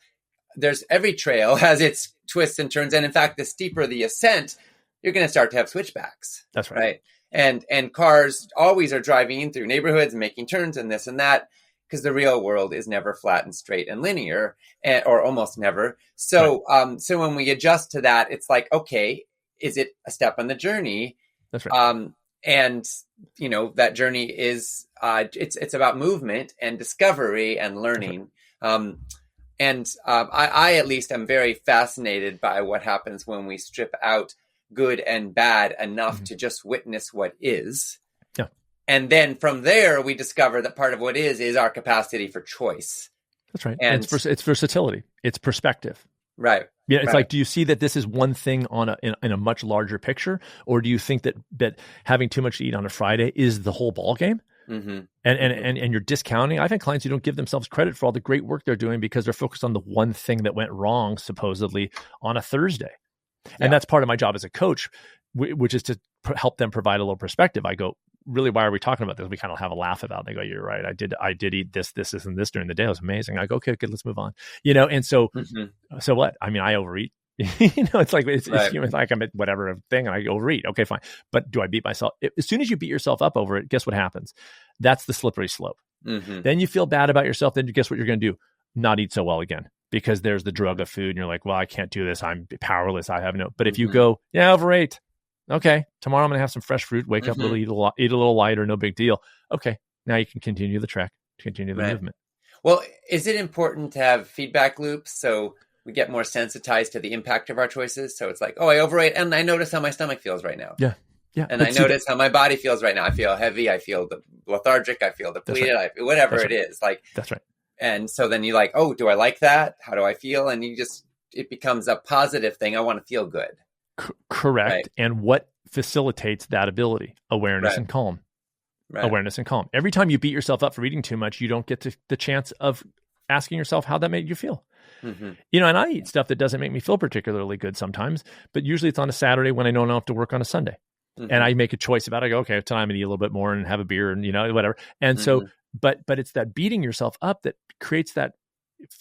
[SPEAKER 1] every trail has its twists and turns. And in fact, the steeper the ascent, you're going to start to have switchbacks.
[SPEAKER 2] That's right.
[SPEAKER 1] And cars always are driving in through neighborhoods and making turns and this and that, because the real world is never flat and straight and linear, or almost never. So, so when we adjust to that, it's like, okay, is it a step on the journey?
[SPEAKER 2] That's right.
[SPEAKER 1] And that journey is, it's about movement and discovery and learning. Right. I at least am very fascinated by what happens when we strip out good and bad enough to just witness what is.
[SPEAKER 2] Yeah.
[SPEAKER 1] And then from there, we discover that part of what is our capacity for choice.
[SPEAKER 2] That's right. And it's versatility. It's perspective.
[SPEAKER 1] Right.
[SPEAKER 2] Yeah. It's like, do you see that this is one thing in a much larger picture? Or do you think that having too much to eat on a Friday is the whole ball game? And you're discounting. I've had clients who don't give themselves credit for all the great work they're doing because they're focused on the one thing that went wrong, supposedly, on a Thursday. And that's part of my job as a coach, which is to help them provide a little perspective. I go, really, why are we talking about this? We kind of have a laugh about it. They go, you're right. I did eat this, and this during the day. It was amazing. I go, okay, good, let's move on. And so, so what? I mean, I overeat. It's like, it's like I'm at whatever thing and I overeat. Okay, fine. But do I beat myself? As soon as you beat yourself up over it, guess what happens? That's the slippery slope. Then you feel bad about yourself. Then guess what you're going to do? Not eat so well again. because there's the drug of food and you're like, well, I can't do this. I'm powerless. I have no, but if you go, yeah, overate. Okay. Tomorrow I'm going to have some fresh fruit, wake up a little, eat a little lighter, no big deal. Okay. Now you can continue the trek, continue the movement.
[SPEAKER 1] Well, is it important to have feedback loops so we get more sensitized to the impact of our choices? So it's like, oh, I overate and I notice how my stomach feels right now.
[SPEAKER 2] Yeah. Yeah.
[SPEAKER 1] And I notice how my body feels right now. I feel heavy. I feel lethargic. I feel depleted.
[SPEAKER 2] Right.
[SPEAKER 1] Whatever it is. Like,
[SPEAKER 2] that's right.
[SPEAKER 1] And so then you're like, oh, do I like that? How do I feel? And it becomes a positive thing. I want to feel good.
[SPEAKER 2] Correct.
[SPEAKER 1] Right.
[SPEAKER 2] And what facilitates that ability? Awareness and calm. Right. Awareness and calm. Every time you beat yourself up for eating too much, you don't get the chance of asking yourself how that made you feel. And I eat stuff that doesn't make me feel particularly good sometimes, but usually it's on a Saturday when I know I don't have to work on a Sunday. And I make a choice about it. I go, okay, tonight I'm going to eat a little bit more and have a beer and, whatever. And so, but it's that beating yourself up that creates that,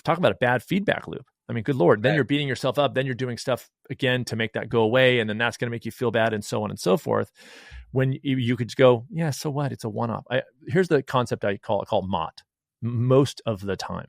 [SPEAKER 2] talk about a bad feedback loop. I mean, good Lord, then you're beating yourself up. Then you're doing stuff again to make that go away. And then that's going to make you feel bad and so on and so forth. When you could just go, yeah, so what? It's a one-off. Here's the concept I call MOT, most of the time.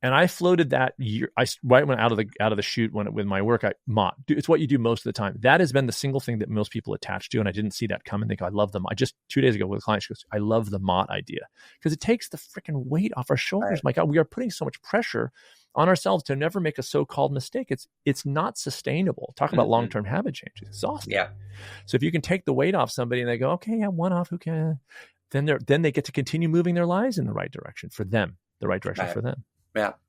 [SPEAKER 2] And I floated that year. Right when out of the chute with my work, MOT. It's what you do most of the time. That has been the single thing that most people attach to, and I didn't see that coming. They go, I love them. I just 2 days ago with a client, she goes, I love the MOT idea because it takes the freaking weight off our shoulders. Right. My God, we are putting so much pressure on ourselves to never make a so-called mistake. It's not sustainable. Talk about long-term habit change. It's exhausting. Yeah. So if you can take the weight off somebody and they go, okay, yeah, one off, who can? Then they get to continue moving their lives in the right direction for them, the right direction for them.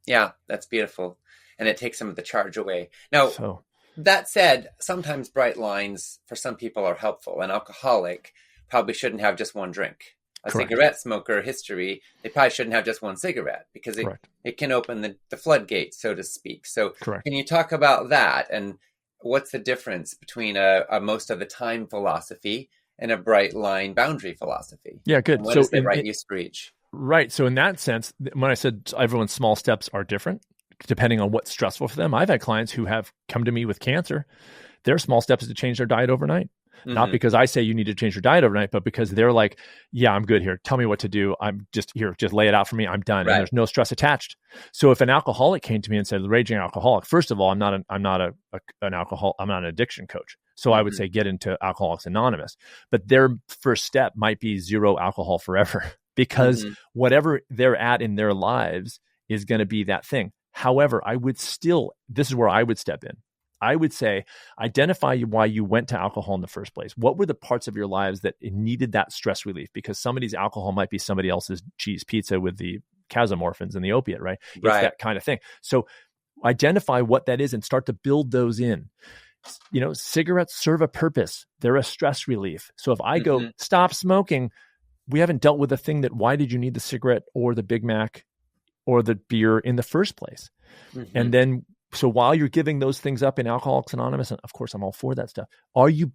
[SPEAKER 1] Yeah, that's beautiful. And it takes some of the charge away. Now, that said, sometimes bright lines for some people are helpful. An alcoholic probably shouldn't have just one drink. A cigarette smoker history, they probably shouldn't have just one cigarette because it can open the floodgates, so to speak. So can you talk about that? And what's the difference between a most of the time philosophy and a bright line boundary philosophy?
[SPEAKER 2] Yeah, good.
[SPEAKER 1] And what is the right use for each?
[SPEAKER 2] Right. So in that sense, when I said everyone's small steps are different, depending on what's stressful for them, I've had clients who have come to me with cancer. Their small steps is to change their diet overnight. Not because I say you need to change your diet overnight, but because they're like, yeah, I'm good here. Tell me what to do. I'm just here. Just lay it out for me. I'm done. And there's no stress attached. So if an alcoholic came to me and said, raging alcoholic, first of all, I'm not an addiction coach. So I would say get into Alcoholics Anonymous, but their first step might be zero alcohol forever because whatever they're at in their lives is going to be that thing. However, this is where I would step in. I would say, identify why you went to alcohol in the first place. What were the parts of your lives that needed that stress relief? Because somebody's alcohol might be somebody else's cheese pizza with the casomorphins and the opiate, right? It's that kind of thing. So identify what that is and start to build those in. Cigarettes serve a purpose. They're a stress relief. So if I go, stop smoking, we haven't dealt with the thing that why did you need the cigarette or the Big Mac or the beer in the first place? And then so while you're giving those things up in Alcoholics Anonymous, and of course I'm all for that stuff, are you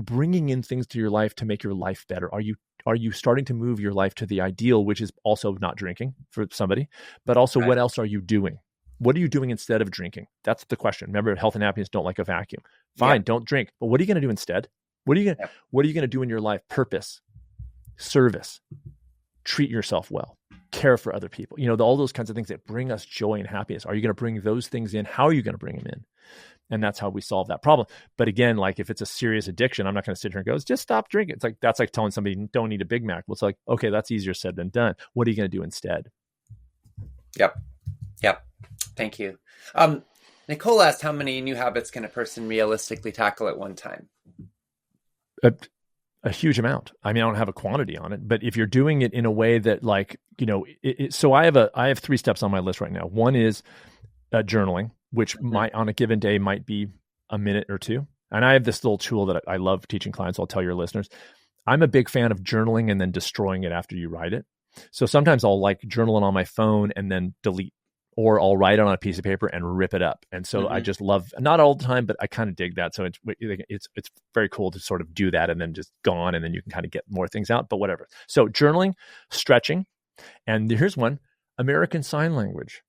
[SPEAKER 2] bringing in things to your life to make your life better? Are you starting to move your life to the ideal, which is also not drinking for somebody, but also what else are you doing? What are you doing instead of drinking? That's the question. Remember, health and happiness don't like a vacuum. Fine, don't drink. But what are you going to do instead? What are you going to do in your life? Purpose, service, treat yourself well, care for other people. All those kinds of things that bring us joy and happiness. Are you going to bring those things in? How are you going to bring them in? And that's how we solve that problem. But again, like if it's a serious addiction, I'm not going to sit here and go, just stop drinking. It's like, that's like telling somebody don't eat a Big Mac. Well, it's like, okay, that's easier said than done. What are you going to do instead?
[SPEAKER 1] Yep. Thank you. Nicole asked, how many new habits can a person realistically tackle at one time?
[SPEAKER 2] A huge amount. I mean, I don't have a quantity on it, but if you're doing it in a way that so I have 3 steps on my list right now. One is journaling, which might on a given day might be a minute or 2. And I have this little tool that I love teaching clients. I'll tell your listeners, I'm a big fan of journaling and then destroying it after you write it. So sometimes I'll like journaling on my phone and then delete, or I'll write it on a piece of paper and rip it up. And so I just love, not all the time, but I kind of dig that. So it's very cool to sort of do that and then just gone, and then you can kind of get more things out, but whatever. So journaling, stretching, and here's one, American Sign Language.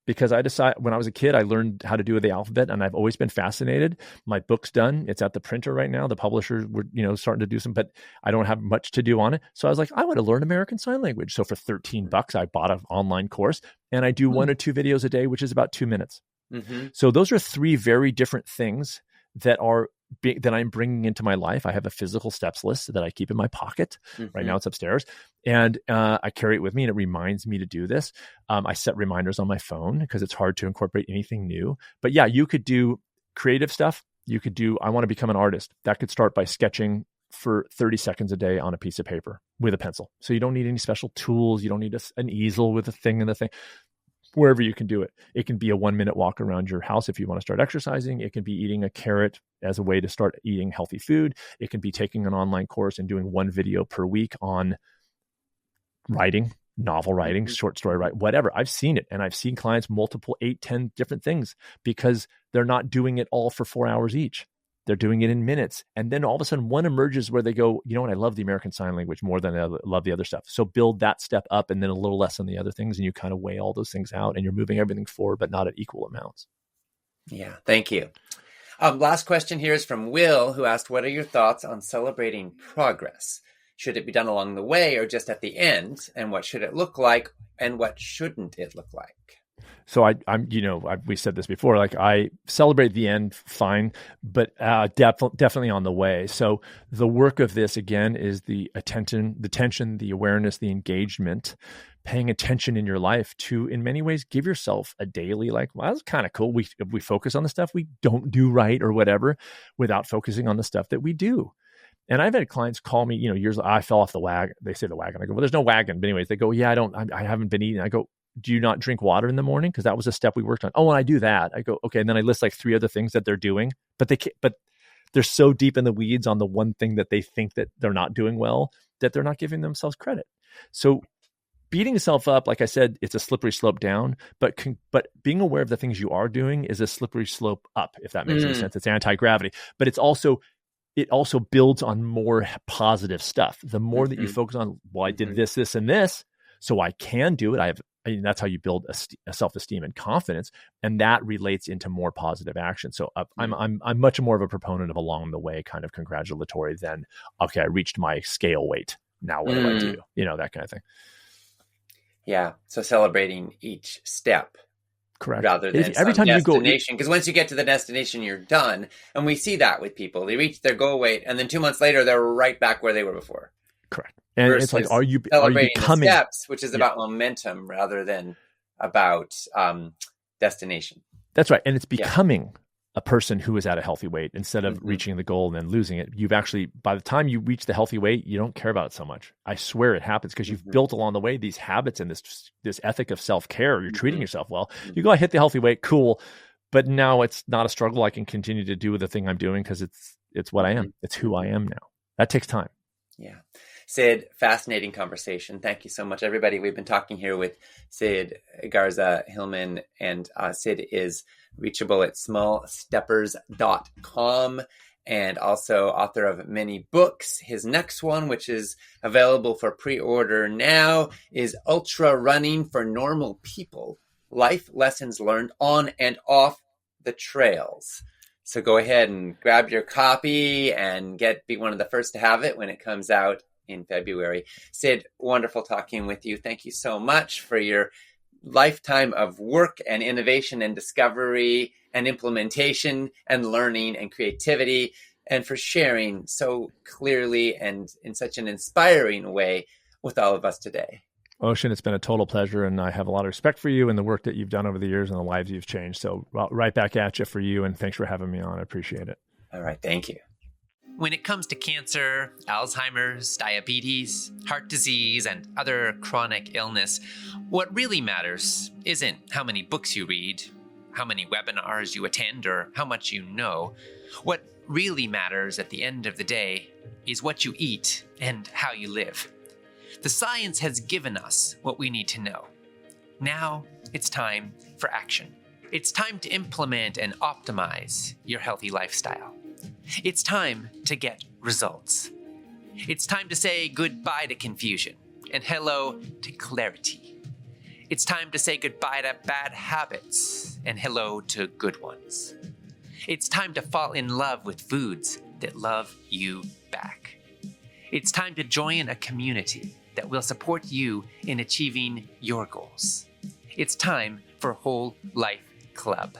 [SPEAKER 2] because I decided when I was a kid, I learned how to do the alphabet, and I've always been fascinated. My book's done. It's at the printer right now. The publishers were, starting to do some, but I don't have much to do on it. So I was like, I want to learn American Sign Language. So for $13, I bought an online course, and I do 1 or 2 videos a day, which is about 2 minutes.
[SPEAKER 1] Mm-hmm.
[SPEAKER 2] So those are 3 very different things that I'm bringing into my life. I have a physical steps list that I keep in my pocket.
[SPEAKER 1] Mm-hmm.
[SPEAKER 2] Right now it's upstairs, and I carry it with me, and it reminds me to do this. I set reminders on my phone because it's hard to incorporate anything new. But yeah, you could do creative stuff. You could do, I want to become an artist. That could start by sketching for 30 seconds a day on a piece of paper with a pencil. So you don't need any special tools. You don't need an easel with a thing and the thing. Wherever you can do it. It can be a 1-minute walk around your house if you want to start exercising. It can be eating a carrot as a way to start eating healthy food. It can be taking an online course and doing 1 video per week on writing, novel writing, short story writing, whatever. I've seen it, and I've seen clients multiple 8, 10 different things because they're not doing it all for 4 hours each. They're doing it in minutes. And then all of a sudden one emerges where they go, you know what? I love the American Sign Language more than I love the other stuff. So build that step up and then a little less on the other things. And you kind of weigh all those things out, and you're moving everything forward, but not at equal amounts.
[SPEAKER 1] Yeah. Thank you. Last question here is from Will, who asked, what are your thoughts on celebrating progress? Should it be done along the way or just at the end? And what should it look like? And what shouldn't it look like?
[SPEAKER 2] So we said this before, like I celebrate the end, fine, but definitely on the way. So the work of this again is the attention, the awareness, the engagement, paying attention in your life to, in many ways, give yourself a daily, like, well, that's kind of cool. We focus on the stuff we don't do right or whatever, without focusing on the stuff that we do. And I've had clients call me, years, I fell off the wagon. They say the wagon. I go, well, there's no wagon. But anyways, they go, yeah, I haven't been eating. I go, do you not drink water in the morning? Because that was a step we worked on. Oh, and I do that. I go, okay. And then I list like 3 other things that they're doing, but they're so deep in the weeds on the one thing that they think that they're not doing well, that they're not giving themselves credit. So beating yourself up, like I said, it's a slippery slope down, but being aware of the things you are doing is a slippery slope up, if that makes any sense. It's anti-gravity, but it also builds on more positive stuff. The more that you focus on, well, I did this, and this, so I can do it. That's how you build a self-esteem and confidence, and that relates into more positive action. So I'm much more of a proponent of along the way kind of congratulatory than, okay, I reached my scale weight. Now what do I do? That kind of thing.
[SPEAKER 1] Yeah. So celebrating each step.
[SPEAKER 2] Correct.
[SPEAKER 1] Rather than
[SPEAKER 2] every time you go,
[SPEAKER 1] because once you get to the destination, you're done. And we see that with people. They reach their goal weight, and then 2 months later, they're right back where they were before.
[SPEAKER 2] Correct. And it's like, are you
[SPEAKER 1] celebrating
[SPEAKER 2] becoming
[SPEAKER 1] the steps, which is about momentum rather than about destination.
[SPEAKER 2] That's right. And it's becoming a person who is at a healthy weight instead of reaching the goal and then losing it. You've actually, by the time you reach the healthy weight, you don't care about it so much. I swear it happens because you've built along the way these habits and this ethic of self-care. You're treating yourself well. You go, I hit the healthy weight, cool. But now it's not a struggle. I can continue to do the thing I'm doing because it's what I am. It's who I am now. That takes time.
[SPEAKER 1] Yeah. Sid, fascinating conversation. Thank you so much, everybody. We've been talking here with Sid Garza-Hillman, and Sid is reachable at smallsteppers.com and also author of many books. His next one, which is available for pre-order now, is Ultra Running for Normal People, Life Lessons Learned on and Off the Trails. So go ahead and grab your copy and be one of the first to have it when it comes out in February. Sid, wonderful talking with you. Thank you so much for your lifetime of work and innovation and discovery and implementation and learning and creativity, and for sharing so clearly and in such an inspiring way with all of us today.
[SPEAKER 2] Ocean, it's been a total pleasure, and I have a lot of respect for you and the work that you've done over the years and the lives you've changed. So right back at you for you, and thanks for having me on. I appreciate it.
[SPEAKER 1] All right. Thank you. When it comes to cancer, Alzheimer's, diabetes, heart disease, and other chronic illness, what really matters isn't how many books you read, how many webinars you attend, or how much you know. What really matters at the end of the day is what you eat and how you live. The science has given us what we need to know. Now it's time for action. It's time to implement and optimize your healthy lifestyle. It's time to get results. It's time to say goodbye to confusion and hello to clarity. It's time to say goodbye to bad habits and hello to good ones. It's time to fall in love with foods that love you back. It's time to join a community that will support you in achieving your goals. It's time for Whole Life Club.